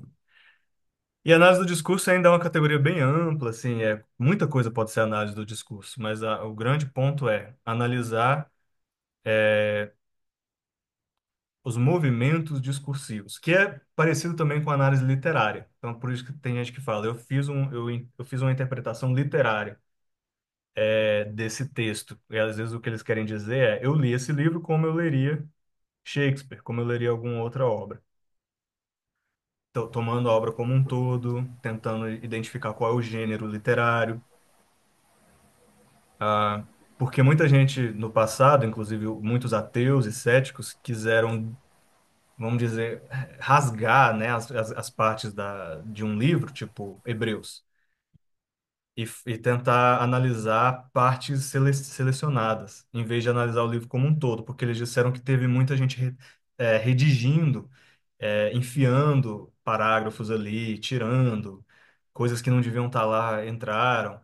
E a análise do discurso ainda é uma categoria bem ampla, assim, muita coisa pode ser análise do discurso, mas o grande ponto é analisar os movimentos discursivos, que é parecido também com a análise literária. Então, por isso que tem gente que fala, eu fiz uma interpretação literária desse texto. E às vezes o que eles querem dizer é, eu li esse livro como eu leria Shakespeare, como eu leria alguma outra obra. Tomando a obra como um todo, tentando identificar qual é o gênero literário. Ah, porque muita gente no passado, inclusive muitos ateus e céticos, quiseram, vamos dizer, rasgar, né, as partes de um livro, tipo Hebreus, e tentar analisar partes selecionadas, em vez de analisar o livro como um todo, porque eles disseram que teve muita gente redigindo, enfiando parágrafos ali, tirando, coisas que não deviam estar lá entraram.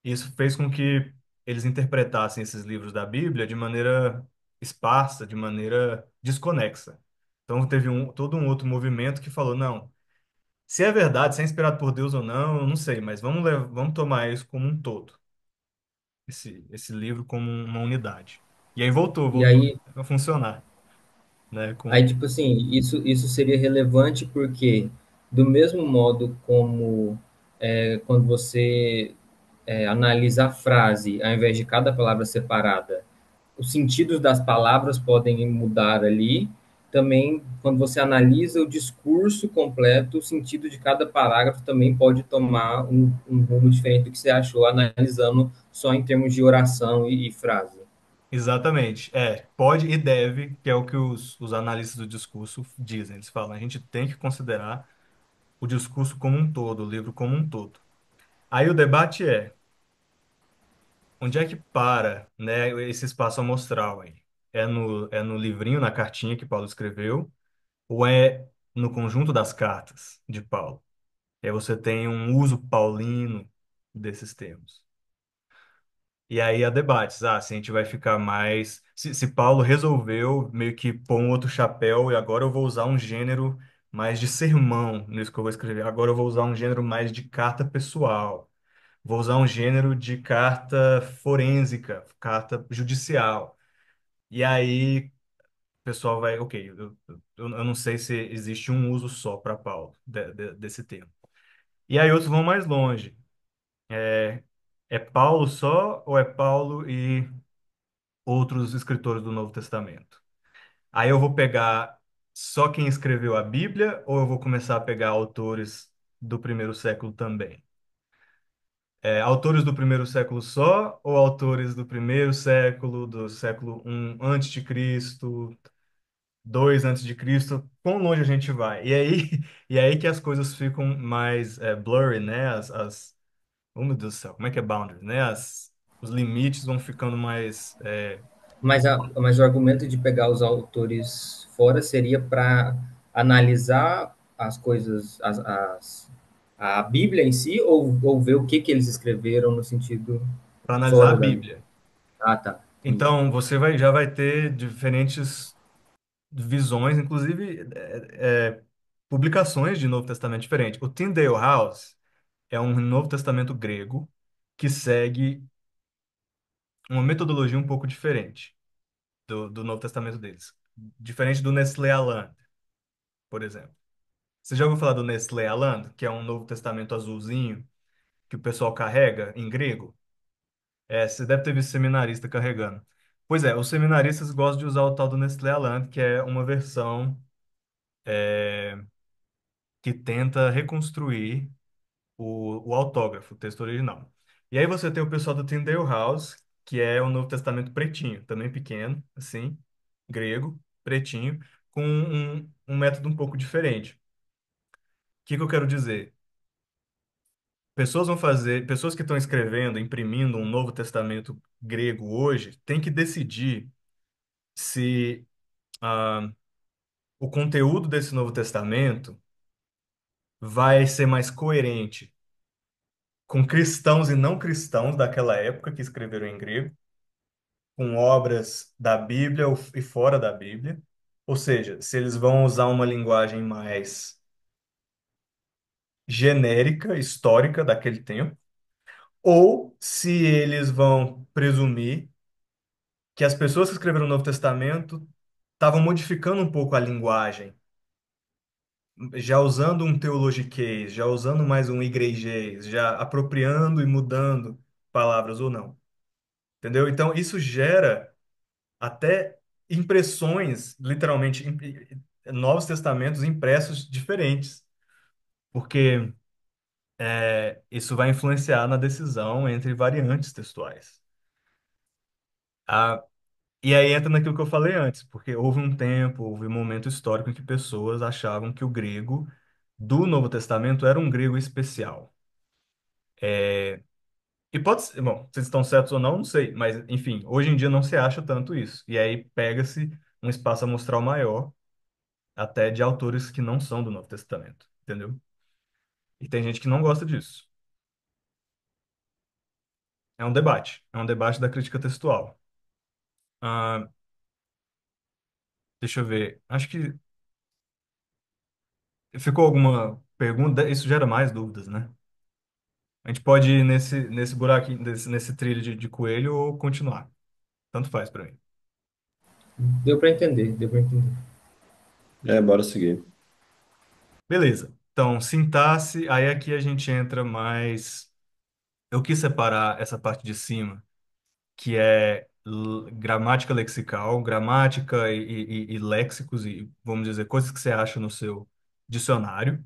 Isso fez com que eles interpretassem esses livros da Bíblia de maneira esparsa, de maneira desconexa. Então teve todo um outro movimento que falou, não, se é verdade, se é inspirado por Deus ou não, eu não sei, mas vamos tomar isso como um todo, esse livro como uma unidade. E aí E voltou aí, a funcionar, né? tipo assim, isso seria relevante porque, do mesmo modo como quando você analisa a frase, ao invés de cada palavra separada, os sentidos das palavras podem mudar ali. Também, quando você analisa o discurso completo, o sentido de cada parágrafo também pode tomar um rumo diferente do que você achou, analisando só em termos de oração e frase. Exatamente. Pode e deve, que é o que os analistas do discurso dizem. Eles falam, a gente tem que considerar o discurso como um todo, o livro como um todo. Aí o debate é, onde é que para, né, esse espaço amostral aí? É no livrinho, na cartinha que Paulo escreveu, ou é no conjunto das cartas de Paulo? E aí você tem um uso paulino desses termos. E aí há debates. Se a gente vai ficar mais. Se Paulo resolveu meio que pôr um outro chapéu e agora eu vou usar um gênero mais de sermão nisso que eu vou escrever. Agora eu vou usar um gênero mais de carta pessoal. Vou usar um gênero de carta forênsica, carta judicial. E aí o pessoal vai. Ok, eu não sei se existe um uso só para Paulo desse termo. E aí outros vão mais longe. É, é Paulo só ou é Paulo e outros escritores do Novo Testamento? Aí eu vou pegar só quem escreveu a Bíblia ou eu vou começar a pegar autores do primeiro século também? Autores do primeiro século só ou autores do primeiro século, do século I antes de Cristo, 2 antes de Cristo? Quão longe a gente vai? E aí, e aí que as coisas ficam mais blurry, né? Oh, meu Deus do céu, como é que é boundary, né? Os limites vão ficando mais. Mas o argumento de pegar os autores fora seria para analisar as coisas, a Bíblia em si, ou ver o que eles escreveram no sentido Para analisar a fora da Bíblia? Bíblia. Ah, tá, entendi. Então, você já vai ter diferentes visões, inclusive publicações de Novo Testamento diferentes. O Tyndale House é um Novo Testamento grego que segue uma metodologia um pouco diferente do Novo Testamento deles. Diferente do Nestlé Aland, por exemplo. Você já ouviu falar do Nestlé Aland, que é um Novo Testamento azulzinho que o pessoal carrega em grego? Você deve ter visto seminarista carregando. Pois é, os seminaristas gostam de usar o tal do Nestlé Aland, que é uma versão que tenta reconstruir o autógrafo, o texto original. E aí você tem o pessoal do Tyndale House, que é o Novo Testamento pretinho, também pequeno, assim, grego, pretinho, com um método um pouco diferente. O que eu quero dizer? Pessoas que estão escrevendo, imprimindo um Novo Testamento grego hoje, têm que decidir se ah, o conteúdo desse Novo Testamento vai ser mais coerente com cristãos e não cristãos daquela época que escreveram em grego, com obras da Bíblia e fora da Bíblia. Ou seja, se eles vão usar uma linguagem mais genérica, histórica daquele tempo, ou se eles vão presumir que as pessoas que escreveram o Novo Testamento estavam modificando um pouco a linguagem, já usando um teologiquez, já usando mais um igrejês, já apropriando e mudando palavras ou não. Entendeu? Então, isso gera até impressões, literalmente, Novos Testamentos impressos diferentes, porque isso vai influenciar na decisão entre variantes textuais. Ah, e aí entra naquilo que eu falei antes, porque houve um tempo, houve um momento histórico em que pessoas achavam que o grego do Novo Testamento era um grego especial. E pode ser, bom, vocês estão certos ou não, não sei, mas enfim, hoje em dia não se acha tanto isso. E aí pega-se um espaço amostral maior, até de autores que não são do Novo Testamento, entendeu? E tem gente que não gosta disso. É um debate da crítica textual. Ah, deixa eu ver, acho que ficou alguma pergunta? Isso gera mais dúvidas, né? A gente pode ir nesse buraquinho, nesse trilho de coelho ou continuar. Tanto faz para mim. Deu para entender, deu para entender. É, bora seguir. Beleza. Então, sintaxe, aí aqui a gente entra mais. Eu quis separar essa parte de cima, que é gramática lexical, gramática e léxicos, e vamos dizer, coisas que você acha no seu dicionário,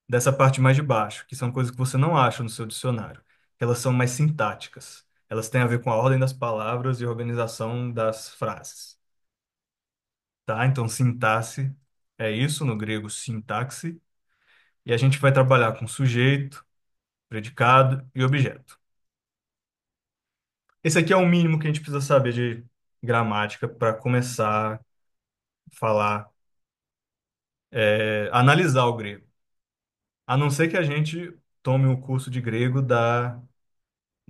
dessa parte mais de baixo, que são coisas que você não acha no seu dicionário, que elas são mais sintáticas. Elas têm a ver com a ordem das palavras e organização das frases. Tá? Então, sintaxe é isso, no grego sintaxe, e a gente vai trabalhar com sujeito, predicado e objeto. Esse aqui é o mínimo que a gente precisa saber de gramática para começar a falar, analisar o grego. A não ser que a gente tome o curso de grego da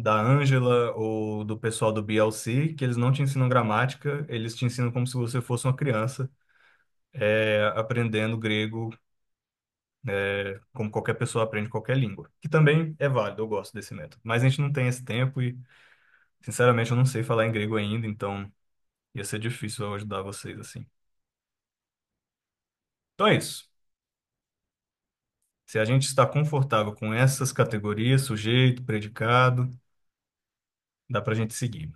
Ângela ou do pessoal do BLC, que eles não te ensinam gramática, eles te ensinam como se você fosse uma criança, aprendendo grego, como qualquer pessoa aprende qualquer língua. Que também é válido, eu gosto desse método. Mas a gente não tem esse tempo e, sinceramente, eu não sei falar em grego ainda, então ia ser difícil eu ajudar vocês assim. Então é isso. Se a gente está confortável com essas categorias, sujeito, predicado, dá para a gente seguir.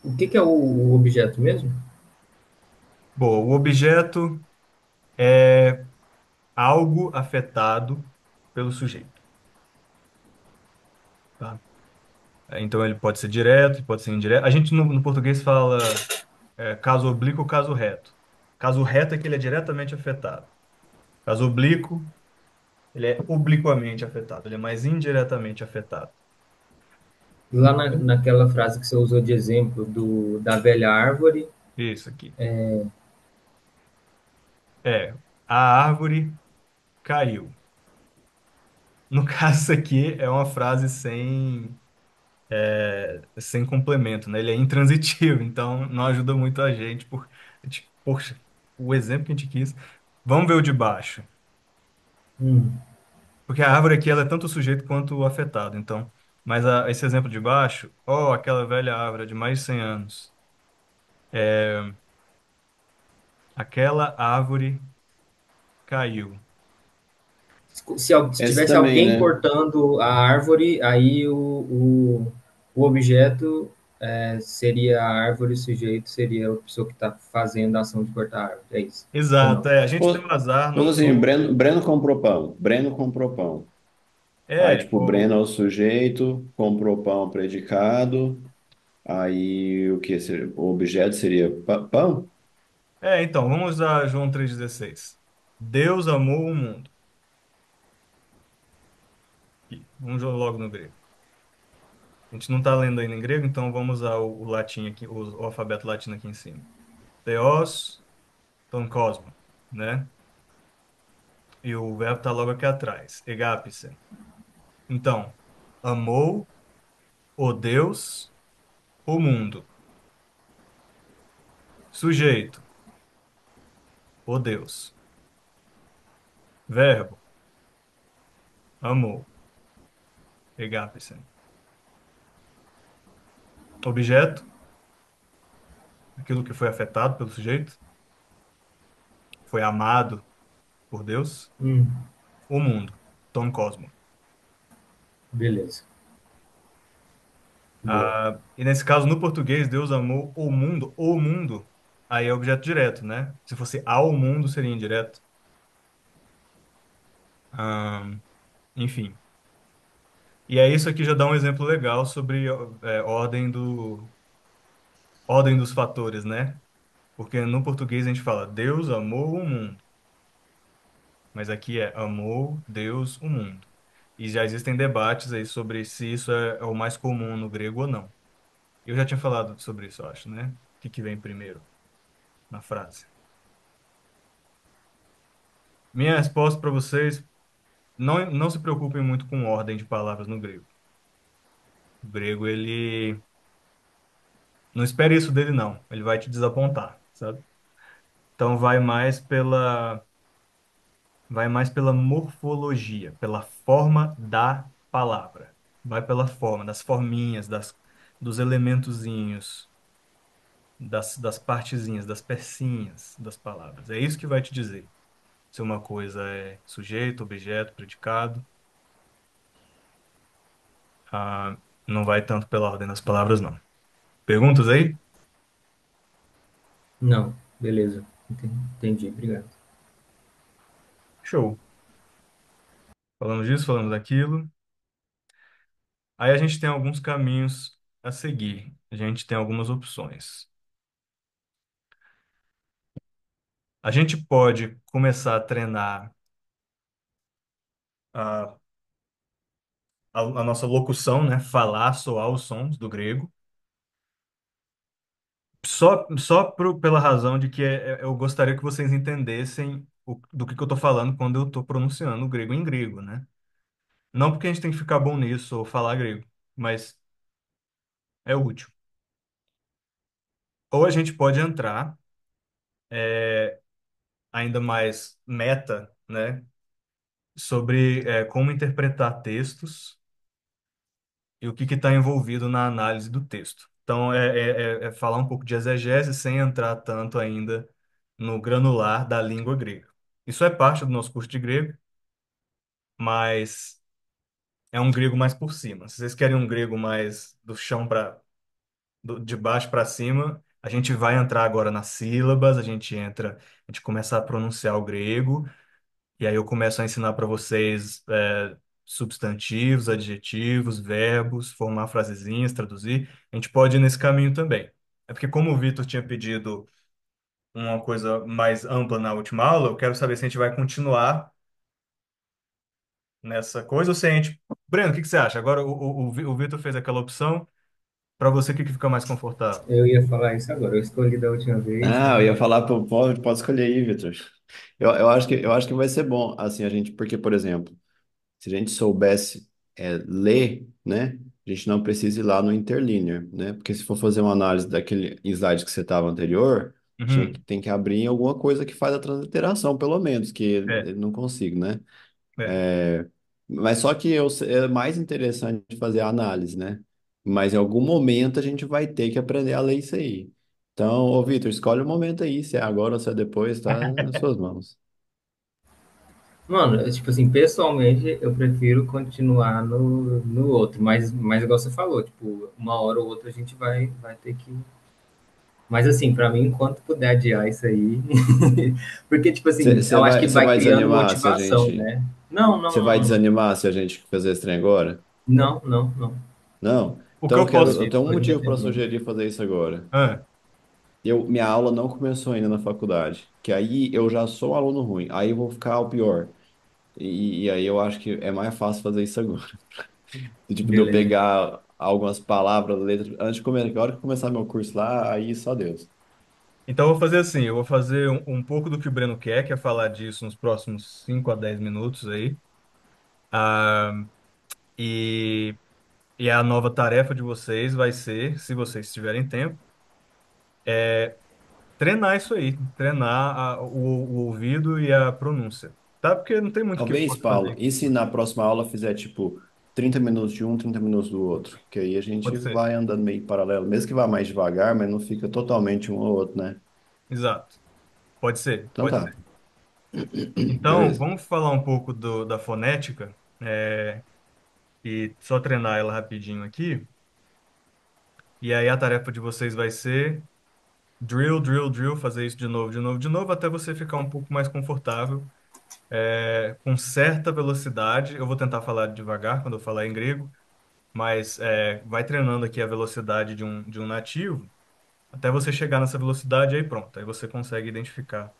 O que é o objeto mesmo? Bom, o objeto é algo afetado pelo sujeito, tá? Então ele pode ser direto, pode ser indireto. A gente no português fala caso oblíquo ou caso reto. Caso reto é que ele é diretamente afetado. Caso oblíquo, ele é obliquamente afetado, ele é mais indiretamente afetado. Lá naquela frase que você usou de exemplo da velha árvore, Isso aqui. É, a árvore caiu. No caso aqui é uma frase sem complemento, né? Ele é intransitivo, então não ajuda muito a gente. Poxa, o exemplo que a gente quis. Vamos ver o de baixo. hum, Porque a árvore aqui ela é tanto o sujeito quanto o afetado. Então, mas esse exemplo de baixo, aquela velha árvore de mais de 100 anos. Aquela árvore caiu. se Esse tivesse também, alguém né? cortando a árvore, aí o objeto seria a árvore, o sujeito seria a pessoa que está fazendo a ação de cortar a árvore. É isso. Ou Exato, não? a gente tem um azar, Fosse não, assim, não Breno comprou pão. Breno comprou pão. Aí, é, tipo, Breno é o sujeito, comprou pão predicado. Aí, o que seria? O objeto seria pão? então, vamos usar João 3,16. Deus amou o mundo. Vamos logo no grego. A gente não está lendo ainda em grego, então vamos usar o latim aqui, o alfabeto latino aqui em cima. Theos, ton cosmo, né? E o verbo está logo aqui atrás, egapise. Então, amou o Deus, o mundo. Sujeito, o Deus. Verbo, amou, egapisen. Objeto, aquilo que foi afetado pelo sujeito, foi amado por Deus. Hum, O mundo, Tom Cosmo. beleza. Boa. E nesse caso, no português, Deus amou o mundo, aí é objeto direto, né? Se fosse ao mundo, seria indireto. Ah, enfim. E aí isso aqui já dá um exemplo legal sobre ordem dos fatores, né? Porque no português a gente fala Deus amou o mundo, mas aqui é amou Deus o mundo. E já existem debates aí sobre se isso é o mais comum no grego ou não. Eu já tinha falado sobre isso, eu acho, né? O que que vem primeiro na frase? Minha resposta para vocês, não se preocupem muito com ordem de palavras no grego. O grego, ele... Não espere isso dele, não. Ele vai te desapontar, sabe? Então vai mais pela morfologia, pela forma da palavra. Vai pela forma, das forminhas, dos elementozinhos, das partezinhas, das pecinhas das palavras. É isso que vai te dizer se uma coisa é sujeito, objeto, predicado. Ah, não vai tanto pela ordem das palavras, não. Perguntas aí? Não, beleza. Entendi, obrigado. Show. Falamos disso, falamos daquilo. Aí a gente tem alguns caminhos a seguir. A gente tem algumas opções. A gente pode começar a treinar a, a nossa locução, né? Falar, soar os sons do grego. Pela razão de que eu gostaria que vocês entendessem do que eu estou falando quando eu estou pronunciando o grego em grego, né? Não porque a gente tem que ficar bom nisso ou falar grego, mas é útil. Ou a gente pode entrar ainda mais meta, né? Sobre como interpretar textos e o que está envolvido na análise do texto. Então, é falar um pouco de exegese sem entrar tanto ainda no granular da língua grega. Isso é parte do nosso curso de grego, mas é um grego mais por cima. Se vocês querem um grego mais do chão para de baixo para cima, a gente vai entrar agora nas sílabas, a gente começa a pronunciar o grego. E aí eu começo a ensinar para vocês substantivos, adjetivos, verbos, formar frasezinhas, traduzir. A gente pode ir nesse caminho também. É porque como o Vitor tinha pedido uma coisa mais ampla na última aula, eu quero saber se a gente vai continuar nessa coisa ou se a gente... Breno, o que que você acha? Agora o Vitor fez aquela opção. Para você, o que que fica mais confortável? Eu ia falar isso agora. Eu escolhi da última vez, Ah, eu ia então. falar, pode escolher aí, Vitor. Eu acho que vai ser bom, assim, a gente, porque, por exemplo, se a gente soubesse ler, né, a gente não precisa ir lá no interlinear, né, porque se for fazer uma análise daquele slide que você estava anterior, Uhum. tem que abrir em alguma coisa que faz a transliteração, pelo menos, que É, ele não consigo, né? é. É, mas só que é mais interessante fazer a análise, né? Mas em algum momento a gente vai ter que aprender a ler isso aí. Então, ô Vitor, escolhe o momento aí, se é agora ou se é depois, tá nas suas mãos. Mano, tipo assim, pessoalmente eu prefiro continuar no outro, mas igual você falou, tipo, uma hora ou outra a gente vai ter que. Mas assim, pra mim, enquanto puder adiar isso aí. Porque, tipo assim, eu acho que Você vai vai criando desanimar se a motivação, gente. né? Não, Você não, vai não, desanimar se a gente fazer esse trem agora? não, não, não. O, Não? o que Então eu posso... eu tenho um Pode motivo para defender. sugerir fazer isso agora. Ah, Minha aula não começou ainda na faculdade, que aí eu já sou aluno ruim, aí eu vou ficar o pior. E aí eu acho que é mais fácil fazer isso agora. Tipo, de eu Beleza. pegar algumas palavras, letras, antes de começar, na hora que começar meu curso lá, aí só Deus. então, eu vou fazer assim, eu vou fazer um pouco do que o Breno quer, que é falar disso nos próximos 5 a 10 minutos aí. Ah, e, e a nova tarefa de vocês vai ser, se vocês tiverem tempo, treinar isso aí, treinar o ouvido e a pronúncia. tá? Porque não tem muito o que eu Talvez, possa fazer Paulo, aqui. e se na próxima aula fizer tipo 30 minutos de um, 30 minutos do outro? Que aí a Pode gente ser. vai andando meio paralelo, mesmo que vá mais devagar, mas não fica totalmente um ou outro, né? Exato. Pode ser, Então pode tá, ser. Então, beleza. vamos falar um pouco da fonética, e só treinar ela rapidinho aqui. E aí a tarefa de vocês vai ser drill, drill, drill, fazer isso de novo, de novo, de novo, até você ficar um pouco mais confortável, com certa velocidade. Eu vou tentar falar devagar quando eu falar em grego, mas vai treinando aqui a velocidade de um nativo, até você chegar nessa velocidade, aí pronto. Aí você consegue identificar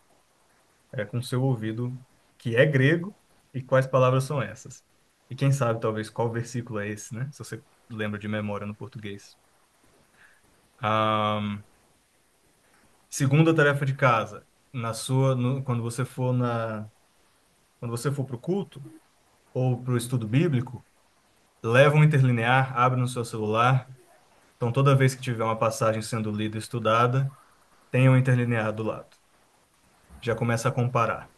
com seu ouvido que é grego e quais palavras são essas. E quem sabe, talvez, qual versículo é esse, né? Se você lembra de memória no português. Ahn, Segunda tarefa de casa, quando você for para o culto ou para o estudo bíblico, leva um interlinear, abre no seu celular. Então, toda vez que tiver uma passagem sendo lida e estudada, tenha um interlinear do lado. Já começa a comparar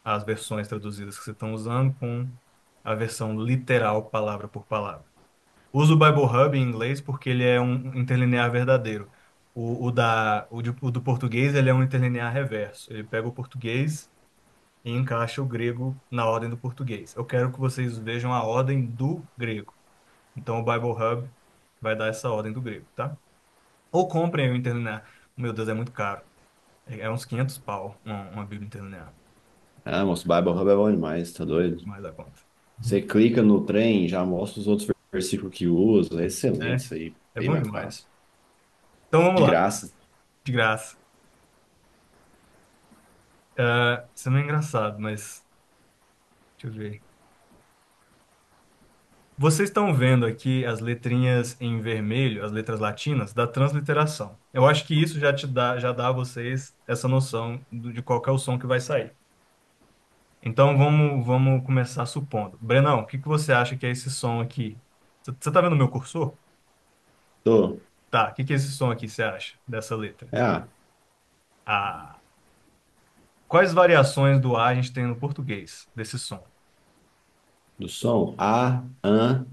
as versões traduzidas que você estão usando com a versão literal, palavra por palavra. Uso o Bible Hub em inglês porque ele é um interlinear verdadeiro. O do português ele é um interlinear reverso. Ele pega o português e encaixa o grego na ordem do português. Eu quero que vocês vejam a ordem do grego. Então o Bible Hub vai dar essa ordem do grego, tá? Ou comprem o interlinear. Meu Deus, é muito caro. É uns 500 pau uma Bíblia interlinear. Ah, moço, Bible Hub é bom demais, tá doido? Mais da conta. Você clica no trem, já mostra os outros versículos que usa, é excelente É, isso aí, é bem bom mais demais. fácil. Então vamos De lá, graça. de graça. Isso não é engraçado, mas deixa eu ver. Vocês estão vendo aqui as letrinhas em vermelho, as letras latinas, da transliteração. Eu acho que isso já dá a vocês essa noção de qual que é o som que vai sair. Então vamos começar supondo. Brenão, o que que você acha que é esse som aqui? Você tá vendo o meu cursor? Tô. Tá, o que que é esse som aqui, você acha, dessa letra? É A, Ah, quais variações do A a gente tem no português desse som? do som. A, an,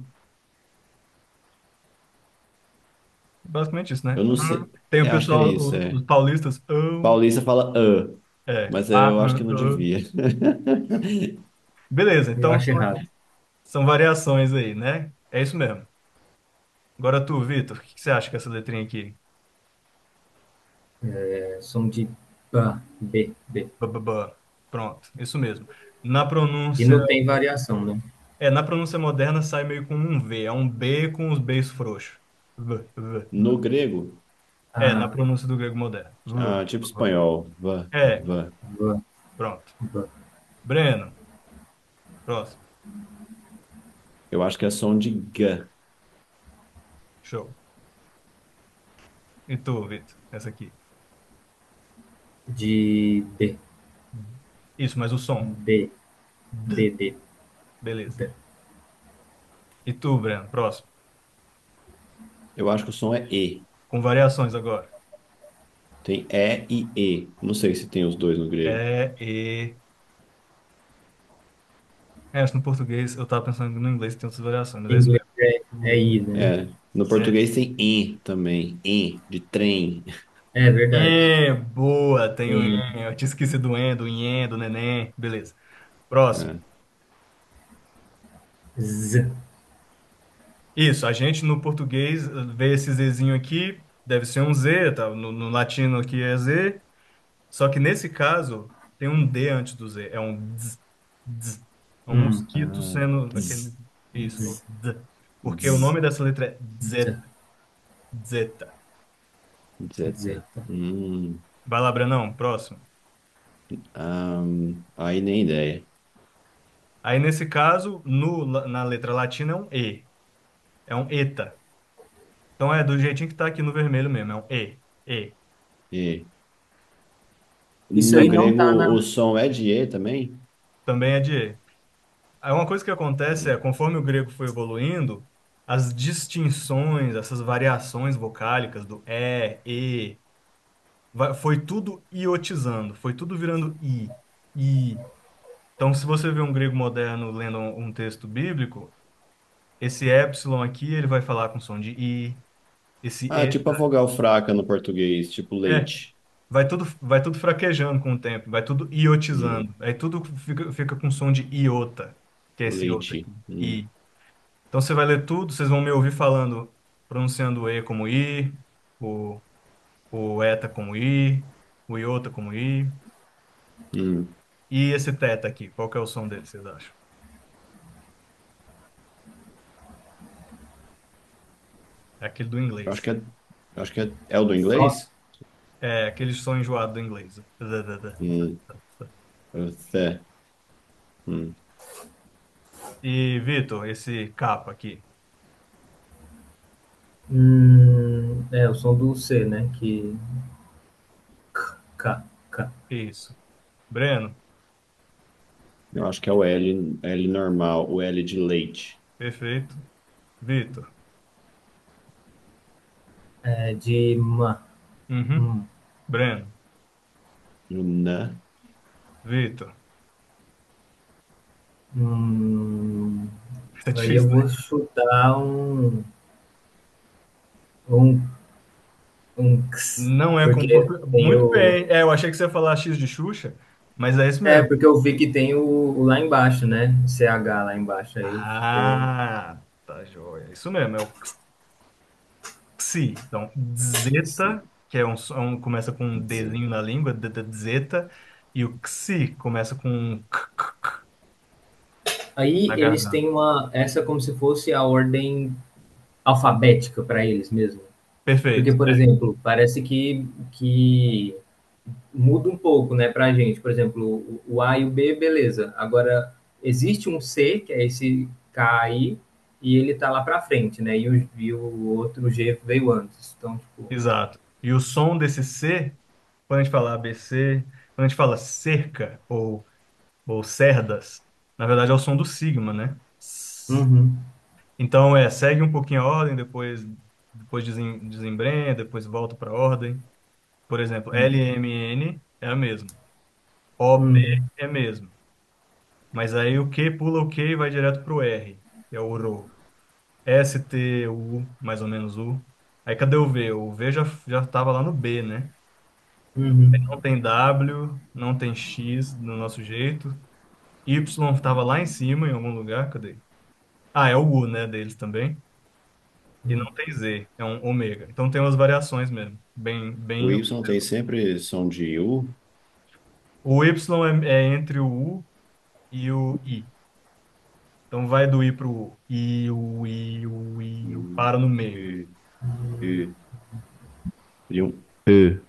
Basicamente isso, né? eu não sei. Tem o Eu acho que é pessoal, isso, os é. paulistas, Paulista fala mas eu acho que não ah. devia. Beleza, Eu então acho errado. são variações aí, né? É isso mesmo. Agora tu, Vitor, o que que você acha que é essa letrinha aqui? É som de ba, B, B. Bababá. Pronto, isso mesmo. Na E pronúncia, não tem variação, né? na pronúncia moderna sai meio com um V, é um B com os Bs frouxos. V, V, No V. grego, Na Ah, pronúncia do grego moderno. V, tipo V. espanhol. Va, É, va. va, pronto. va. Breno, próximo. Eu acho que é som de G. Show. E tu, Vitor? Essa aqui. De D, Isso, mas o som. D, D. D, D, Beleza. D. E tu, Breno? Próximo. Eu acho que o som é E. Com variações agora. Tem E e E. Não sei se tem os dois no grego. E. Acho que no português, eu tava pensando no inglês tem outras variações, mas é Em isso inglês mesmo. é I, né? No É, português tem E também. E, de trem. É verdade. boa, tem o E eu tinha esquecido do do nhen, do neném. Beleza. Próximo. É. Z. Isso, a gente no português vê esse Zzinho aqui, deve ser um Z, tá? No latino aqui é Z, só que nesse caso tem um D antes do Z, é um dz, dz. É um mosquito Ah, sendo aquele. z, Isso, é o Z. D. Porque o z, nome dessa letra é Z. zeta. Zeta. zeta. Zeta. Vai lá, Brenão, próximo. Aí nem ideia. Aí, nesse caso, na letra latina é um E. É um ETA. Então é do jeitinho que tá aqui no vermelho mesmo. É um E. E. E. Isso No aí não grego, tá na. o som é de E também? Também é de E. Aí uma coisa que acontece é, conforme o grego foi evoluindo, as distinções, essas variações vocálicas do E, foi tudo iotizando. Foi tudo virando I. I. Então, se você vê um grego moderno lendo um texto bíblico, esse epsilon aqui, ele vai falar com som de i, esse Ah, e, tipo a vogal fraca no português, tipo é, leite. vai tudo fraquejando com o tempo, vai tudo Hum, iotizando. Aí tudo fica com som de iota, que é esse iota leite. aqui, i. Então, você vai ler tudo, vocês vão me ouvir falando, pronunciando o e como i, o, o eta como i, o iota como i. Hum. E esse teta aqui, qual que é o som dele, vocês acham? É aquele do Eu acho inglês. que é, é o do Só. inglês? É aquele som enjoado do inglês. Hum, é. Hum. E, Vitor, esse capa aqui. É o som do C, né? Que. K, K. Isso. Breno, Eu acho que é o L, L normal, o L de leite. perfeito. Vitor. É de ma. Uhum. Hum, Breno. O na. Vitor. hum, Tá aí eu difícil, vou né? chutar um, um X, Não é com porque tem muito o. bem. É, eu achei que você ia falar X de Xuxa, mas é isso É, mesmo. porque eu vi que tem o lá embaixo, né? CH lá embaixo. Aí ficou. Ah, tá joia. Isso mesmo, é o Xi. Então, zeta, que começa com um Sim. Dzinho na língua, zeta, e o Xi começa com um k Aí na eles garganta. têm uma. Essa como se fosse a ordem alfabética para eles mesmo. Porque, Perfeito. por É. exemplo, parece que muda um pouco, né, pra gente. Por exemplo, o A e o B, beleza. Agora, existe um C, que é esse K aí, e ele tá lá pra frente, né? E o outro G veio antes. Então, tipo, Exato. E o som desse C, quando a gente fala ABC, quando a gente fala cerca ou cerdas, na verdade é o som do sigma, né? uhum, Então, segue um pouquinho a ordem, depois desembrenha, depois volta para a ordem. Por exemplo, LMN é a mesma. OP uhum, é a mesma. Mas aí o Q pula o Q e vai direto para o R, que é o Rho. STU, mais ou menos U. Aí cadê o V? O V já estava lá no B, né? uhum, Não tem W, não tem X do nosso jeito. Y estava lá em cima, em algum lugar. Cadê? Ah, é o U, né, deles também. E não uhum. tem Z, é um ômega. Então tem umas variações mesmo. Bem, O bem. Y tem sempre som de U. O Y é entre o U e o I. Então vai do I pro U. I, U, I, U, I, U. U, Para no meio. U, U. E um U,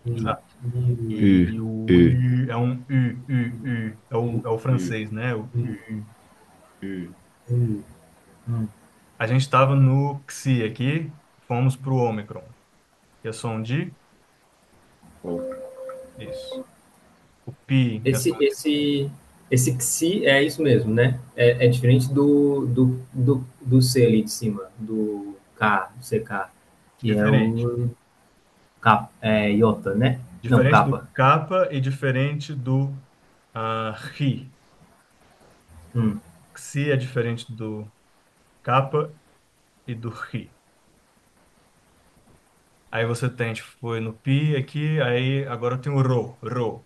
E- Ah, U, I, U, U, I. É um U, U, U. É o U, francês, né? O U. U. e- hum. A gente estava no Xi aqui, fomos pro Ômicron. Que é som de. O, Isso. O Pi, que é Esse, som. esse, esse Xi é isso mesmo, né? É diferente do C ali de cima, do K, do CK, que é Diferente. o Iota, né? Não, Diferente do capa. Kappa e diferente do Ri. Hum, Xi é diferente do Kappa e do Ri. Aí você tem, tipo, foi no Pi aqui, aí agora tem o Rho.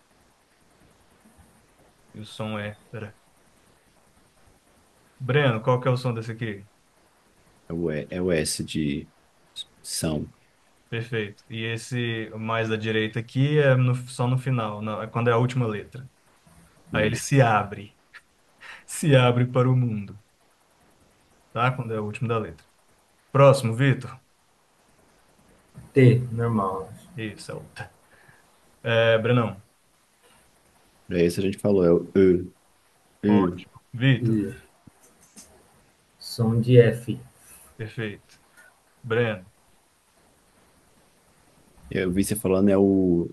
E o som é. Pera. Breno, qual que é o som desse aqui? é o S de são. Perfeito. E esse mais da direita aqui é só no final, não, é quando é a última letra. Aí ele Hum. se abre. Se abre para o mundo, tá? Quando é o último da letra. Próximo, Vitor. T, normal. Isso, é o T. Brenão. É esse a gente falou, é o U, U. Ótimo. Vitor. I, som de F. Perfeito. Breno. Eu vi você falando, é o.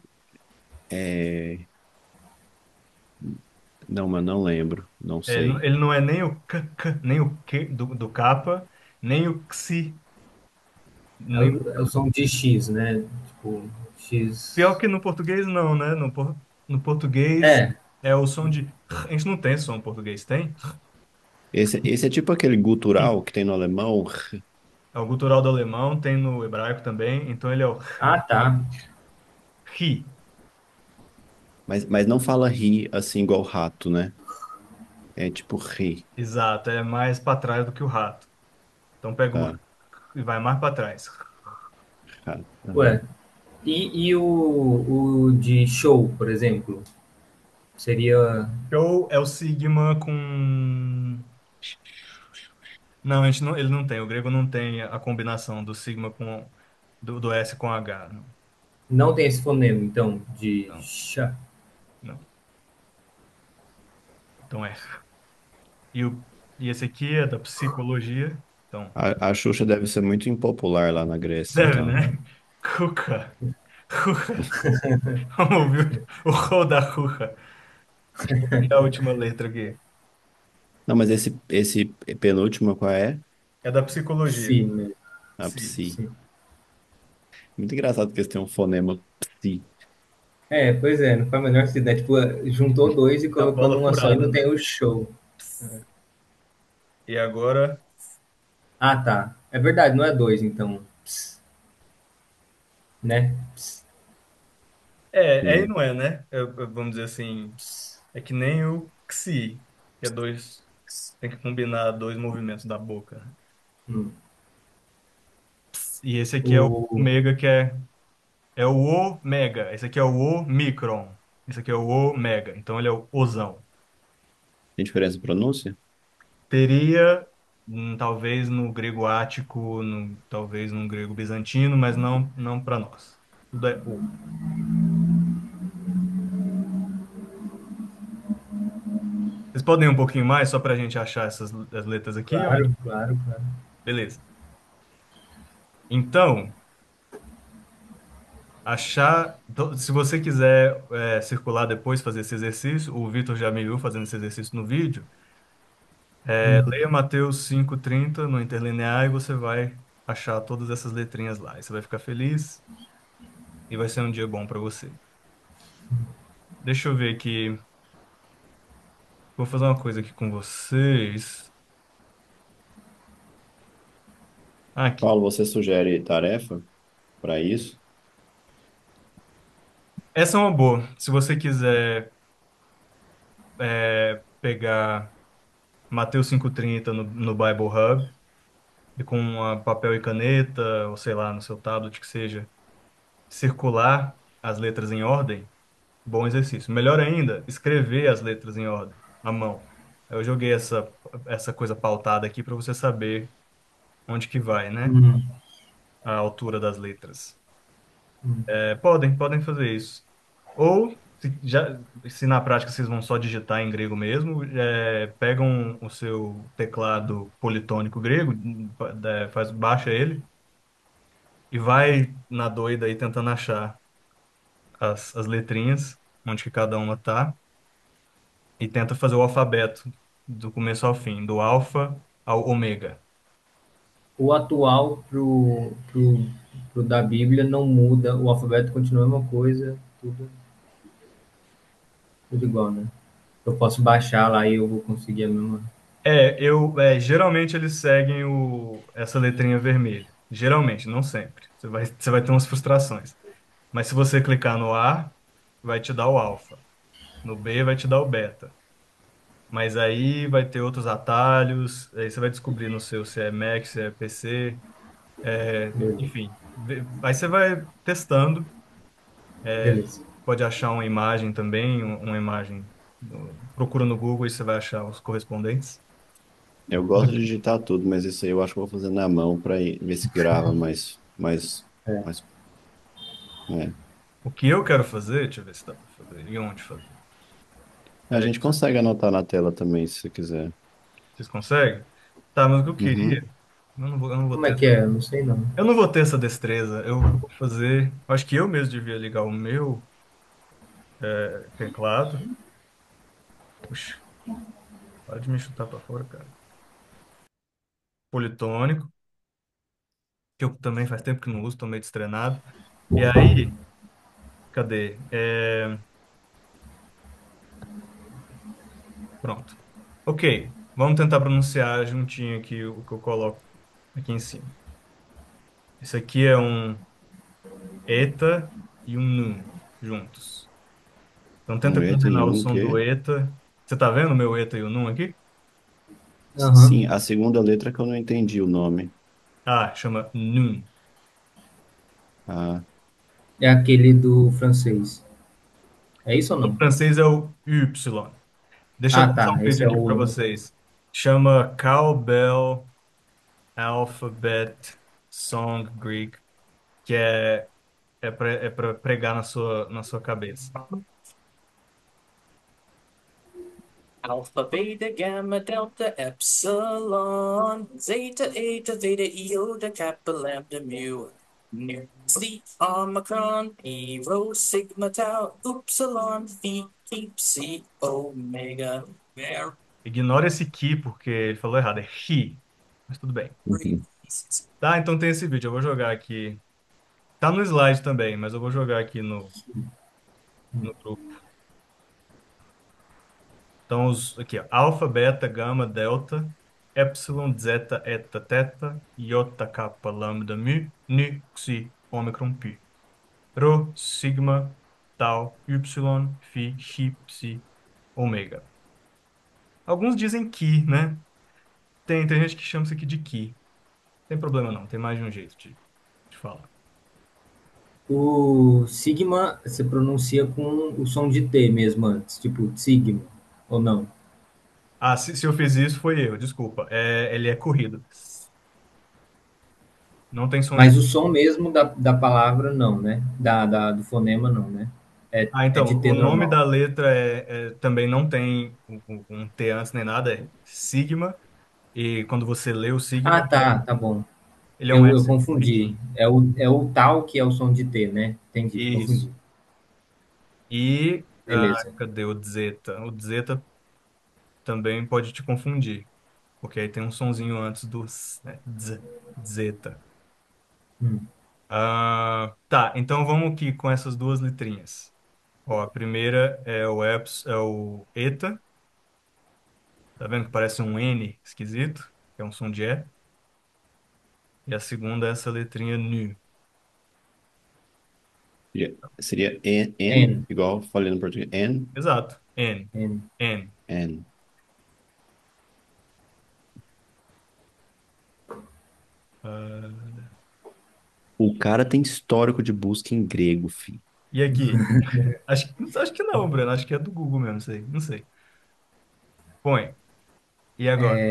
É... Não, mas não lembro, não sei. Ele não é nem o nem o Q do capa, nem o XI, É nem... o som de X, né? Tipo, Pior X. que no português não, né? No português É, é o som de... A gente não tem som em português, tem? Esse é tipo aquele gutural que tem no alemão, É o gutural do alemão, tem no hebraico também, então ele é o Ah, tá. ri. mas não fala ri assim igual rato, né? É tipo ri. Exato, é mais para trás do que o rato. Então pega o Tá, e vai mais para trás. rato. Ué, Aham. e o de show, por exemplo? Seria. Show é o sigma com. Não, a gente não, ele não tem. O grego não tem a combinação do sigma com do S com H. Não, Não tem esse fonema, então, de não, chá. não. Então é. E esse aqui é da psicologia. Então, A Xuxa deve ser muito impopular lá na Grécia, deve, então. né? Cuca. Cuca. Vamos ouvir o rol da Cuca. E a última letra aqui. Não, mas esse penúltimo qual é? É da psicologia. Psi, né? A Psi. psi. Sim. Muito engraçado que eles têm um fonema psi. É, pois é, não faz a menor sentido, né? Tipo, juntou dois e Da colocou bola numa só e furada, não né? tem o show. E agora. Ah, tá. É verdade, não é dois, então. Ps, né? Ps, É e É. não é, né? Vamos dizer assim. ps, É que nem o Xi, que é dois. Tem que combinar dois movimentos da boca, né? hum. E esse aqui é o O, ômega, é o ômega. Esse aqui é o ômicron. Esse aqui é o ômega. Então ele é o ozão. Tem diferença de pronúncia? Teria, talvez no grego ático, talvez no grego bizantino, mas não para nós. Tudo é o. Vocês podem ir um pouquinho mais só para a gente achar as letras aqui? Ou claro, claro, claro. beleza. Então, se você quiser circular depois, fazer esse exercício, o Vitor já me viu fazendo esse exercício no vídeo. Uhum. Leia Mateus 5:30 no interlinear e você vai achar todas essas letrinhas lá. E você vai ficar feliz e vai ser um dia bom para você. Deixa eu ver aqui. Vou fazer uma coisa aqui com vocês. Aqui. Paulo, você sugere tarefa para isso? Essa é uma boa. Se você quiser pegar Mateus 5:30 no Bible Hub e com papel e caneta, ou sei lá, no seu tablet que seja, circular as letras em ordem, bom exercício. Melhor ainda, escrever as letras em ordem, à mão. Eu joguei essa coisa pautada aqui para você saber onde que vai, né? Uhum. A altura das letras. Podem fazer isso. Ou, se na prática vocês vão só digitar em grego mesmo, pegam o seu teclado politônico grego, baixa ele e vai na doida aí tentando achar as letrinhas, onde que cada uma tá, e tenta fazer o alfabeto do começo ao fim, do alfa ao ômega. O atual pro da Bíblia não muda, o alfabeto continua a mesma coisa, tudo igual, né? Eu posso baixar lá e eu vou conseguir a mesma. Geralmente eles seguem essa letrinha vermelha. Geralmente, não sempre. Você vai ter umas frustrações. Mas se você clicar no A, vai te dar o alfa. No B, vai te dar o beta. Mas aí vai ter outros atalhos. Aí você vai descobrir no seu se é Mac, se é PC. Beleza. Enfim. Aí você vai testando. Beleza. Pode achar uma imagem também, uma imagem. Procura no Google e você vai achar os correspondentes. Eu gosto de digitar tudo, mas isso aí eu acho que eu vou fazer na mão para ver se grava É. mais, é. O que eu quero fazer, deixa eu ver se dá para fazer e onde fazer. A É, gente consegue anotar na tela também, se você quiser. vocês conseguem? Tá, mas o que eu queria, Uhum. eu não vou Como é ter, que é? Eu não sei não. eu não vou ter essa destreza. Eu vou fazer, acho que eu mesmo devia ligar o meu teclado. Puxa, para de me chutar para fora, cara. Politônico, que eu também faz tempo que não uso, tô meio destrenado. E aí, cadê? Pronto. Ok, vamos tentar pronunciar juntinho aqui o que eu coloco aqui em cima. Isso aqui é um eta e um nu juntos. Então Um tenta eta e combinar o um som do quê? eta. Você tá vendo o meu eta e o nu aqui? Aham. Sim, a segunda letra que eu não entendi o nome. Ah, chama nu. Ah, É aquele do francês. É isso ou O não? francês é o Y. Deixa eu Ah, passar tá. um vídeo Esse é aqui para o. vocês. Chama Cowbell Alphabet Song Greek, que é para pregar na sua cabeça. Alpha, beta, gamma, delta, epsilon, zeta, eta, theta, iota, kappa, lambda, mu, nu, psi, omicron, rho, sigma, tau, upsilon, phi, psi, omega, ver. Ignora esse ki, porque ele falou errado, é ri, mas tudo bem. uhum. Tá, então tem esse vídeo, eu vou jogar aqui. Tá no slide também, mas eu vou jogar aqui no grupo. Então, aqui, ó, alfa, beta, gama, delta, epsilon, zeta, eta, teta, iota, kappa, lambda, mu, nu, xi, ômicron, pi. Rho, sigma, tau, y, phi, xi, psi, ômega. Alguns dizem ki, né? Tem gente que chama isso aqui de ki. Tem problema não, tem mais de um jeito de falar. O Sigma você pronuncia com o som de T mesmo antes, tipo Sigma, ou não? Ah, se eu fiz isso, foi eu, desculpa. Ele é corrido. Não tem som de. Mas o som mesmo da palavra não, né? Do fonema não, né? Ah, É de então, T o nome normal. da letra também não tem um T antes nem nada, é Sigma, e quando você lê o Sigma, Ah, tá bom. ele é um Eu S confundi. corridinho. É o tal que é o som de T, né? Entendi, Isso. confundi. E, Beleza. cadê o Dzeta? O Dzeta também pode te confundir, porque aí tem um sonzinho antes do S, né? Dzeta. Hum. Tá, então vamos aqui com essas duas letrinhas. Ó, a primeira é o Eta, tá vendo que parece um N esquisito, que é um som de E. E a segunda é essa letrinha nu. Seria N, N, igual falei no português. N, Exato. N. N. N. N. Ah, O cara tem histórico de busca em grego, filho. e aqui? Acho que não, Breno. Acho que é do Google mesmo, sei. Não sei. Põe. E agora?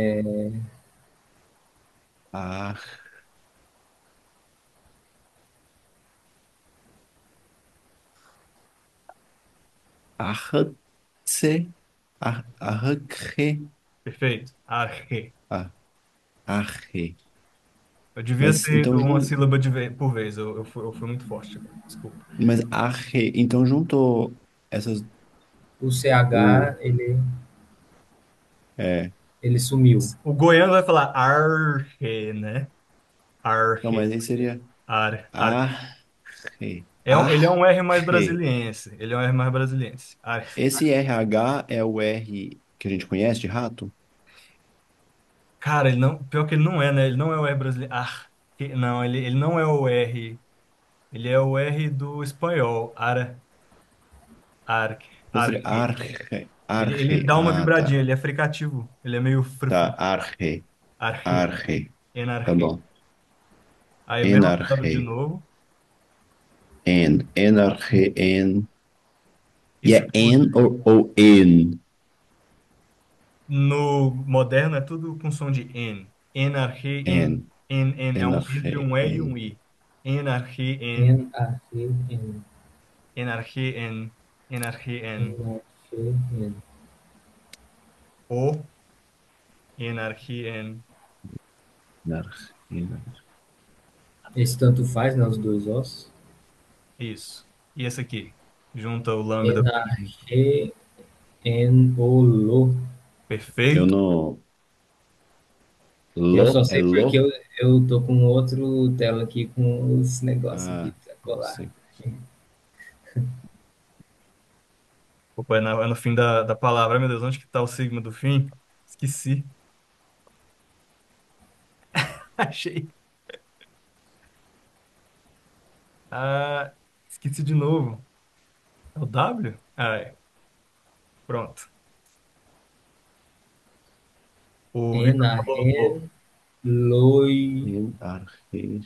Ah, arre, arre, Perfeito. Arre. ah, arre. Eu devia Mas ter ido então, uma sílaba por vez. Eu fui muito forte agora. Desculpa. mas arre, então juntou essas, O o, CH, é, ele sumiu. O goiano vai falar arre, né? não, mas Arre. aí seria Arre. arre, Ele é um R mais arre. brasiliense. Ele é um R mais brasiliense. Arre. Esse RH é o R que a gente conhece de rato? Cara, ele não. Pior que ele não é, né? Ele não é o R brasileiro. Não, ele não é o R. Ele é o R do espanhol. Então seria Arque. Ele arre. dá uma Ah, vibradinha, tá. ele é fricativo. Ele é meio Tá, frufru. arre, Arque. arre. Tá Enarque. bom. Aí vem na palavra de Enarre. novo. Enarre, en. E Isso é en ou en? no moderno é tudo com som de N. Enarque, N. En. É entre Enarre, um E e um en. I. Enarque, N. N-A-G-N. Enarque, N. Enarque, N. N-A-G-N. O. Enarque, N. Enarre, Esse tanto faz, né? Os dois ossos. Isso. E esse aqui? Junta o lambda. N-A-G-N-O-Lo. eu Perfeito. não. Eu só É sei porque lo? eu tô com outro tela aqui com os negócios aqui Ah, pra não colar. sei. Opa, é no fim da palavra. Meu Deus, onde que tá o sigma do fim? Esqueci. Achei. Ah, esqueci de novo. É o W? Ah, é. Pronto. O Vitor falou, Enahen, pô, loi, En, ar, re,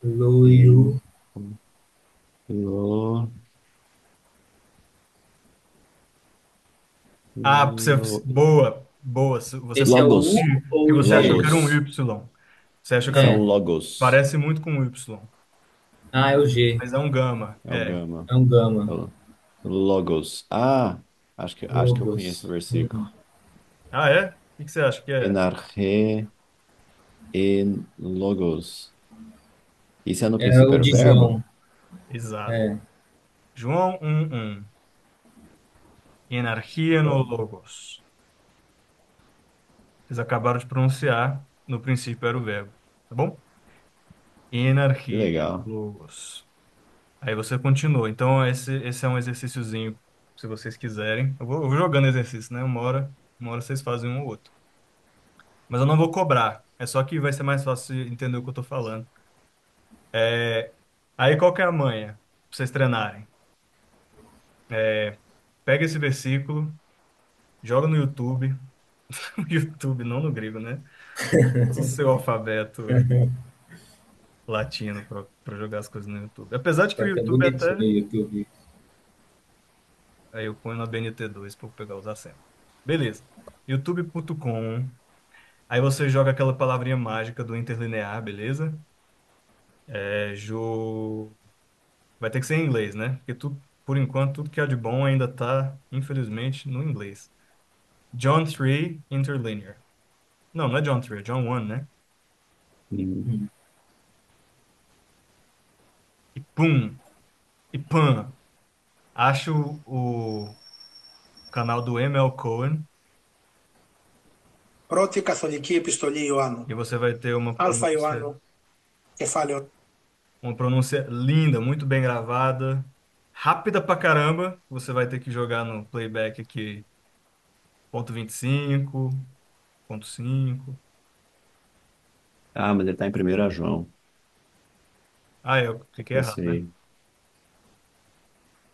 loio. en, lo, ah, lo, boa, boa. Você Esse é o falou U logos, que ou o você achou que G? era um logos. Y. Você achou que Esse era é um... o É. logos. Parece muito com um Y, Ah, é o G. mas é um gama. É o É. gama. É um É gama. o logos. Ah, acho que eu conheço o Logos. versículo. Ah, é? O que você acha que é? Enarre en logos. Isso é no É princípio o era o de verbo? João. Exato. É. João 1:1. Enarquia no logos. Vocês acabaram de pronunciar. No princípio era o verbo. Tá bom? Que Enarquia legal. logos. Aí você continua. Então, esse é um exercíciozinho, se vocês quiserem. Eu vou jogando exercício, né? Uma hora vocês fazem um ou outro. Mas eu não vou cobrar. É só que vai ser mais fácil de entender o que eu tô falando. É, aí, qual que é a manha? Pra vocês treinarem. É, pega esse versículo, joga no YouTube. No YouTube, não no grego, né? O seu alfabeto latino para jogar as coisas no YouTube. Apesar de que o Fica até YouTube bonitinho no até... YouTube. Aí eu ponho na BNT2 para pegar os acentos. Beleza. youtube.com. Aí você joga aquela palavrinha mágica do interlinear, beleza? É, vai ter que ser em inglês, né? Porque tudo, por enquanto, tudo que é de bom ainda tá, infelizmente, no inglês. John 3 interlinear. Não é John 3, é John 1, né? Hum. Hum. E pum, e pam. Acho o canal do ML Cohen Πρώτη καθολική επιστολή e Ιωάννου. você vai ter Α Ιωάννου, κεφάλαιο. uma pronúncia linda, muito bem gravada, rápida pra caramba. Você vai ter que jogar no playback aqui, ponto 25, ponto 5. Ah, mas ele tá em 1 João. Ah, eu cliquei Eu errado, né? sei.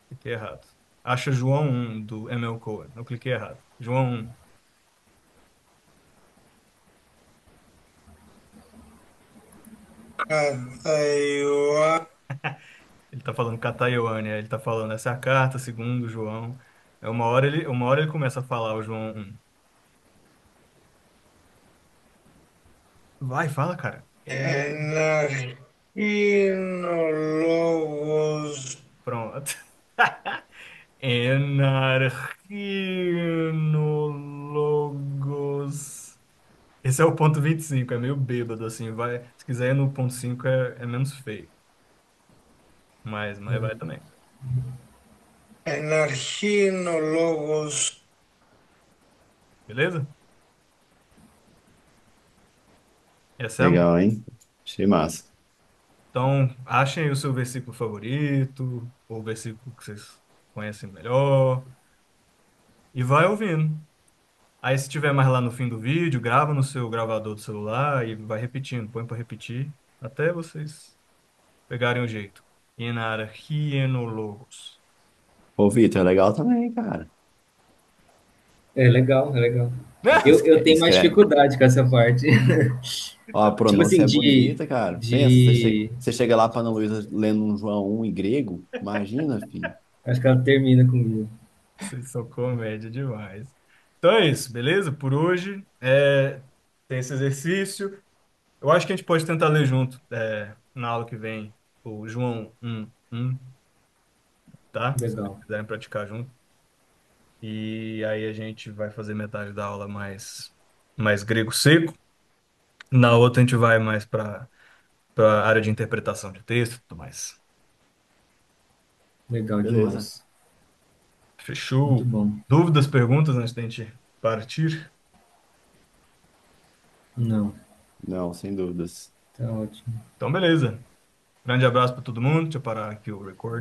Cliquei errado. Acha João 1 do ML Cohen. Eu cliquei errado. João 1. Ιωάννου. Ele tá falando Cataione, ele tá falando essa é a carta, segundo João. É uma hora ele começa a falar o João 1. Vai, fala, cara. Εναρχήν ο λόγος. Pronto. Enarquinólogos. Esse é o ponto 25, é meio bêbado, assim. Vai, se quiser ir no ponto 5 é menos feio. Mas vai também. Εναρχήν ο λόγος. Beleza? Essa é a... Legal, hein? Achei massa. Então, achem aí o seu versículo favorito, ou o versículo que vocês conhecem melhor, e vai ouvindo. Aí, se tiver mais lá no fim do vídeo, grava no seu gravador do celular e vai repetindo, põe para repetir, até vocês pegarem o jeito. Enarquienologos. Ô, Vitor, é legal também, cara. É legal, é legal. Eu tenho mais Escreve. dificuldade com essa parte. Ó, a Tipo pronúncia assim, é bonita, cara. Pensa, de. você chega lá pra Ana Luísa lendo um João 1 em grego. Imagina, filho. Acho que ela termina comigo. Vocês são comédia demais. Então é isso, beleza? Por hoje tem esse exercício. Eu acho que a gente pode tentar ler junto na aula que vem o João 1:1, tá? Se vocês Legal. quiserem praticar junto. E aí a gente vai fazer metade da aula mais grego seco. Na outra a gente vai mais para a área de interpretação de texto e tudo mais. Legal Beleza. demais. Muito Fechou? bom. Dúvidas, perguntas antes da gente partir? Não, Não, sem dúvidas. tá ótimo. Então, beleza. Grande abraço para todo mundo. Deixa eu parar aqui o recording.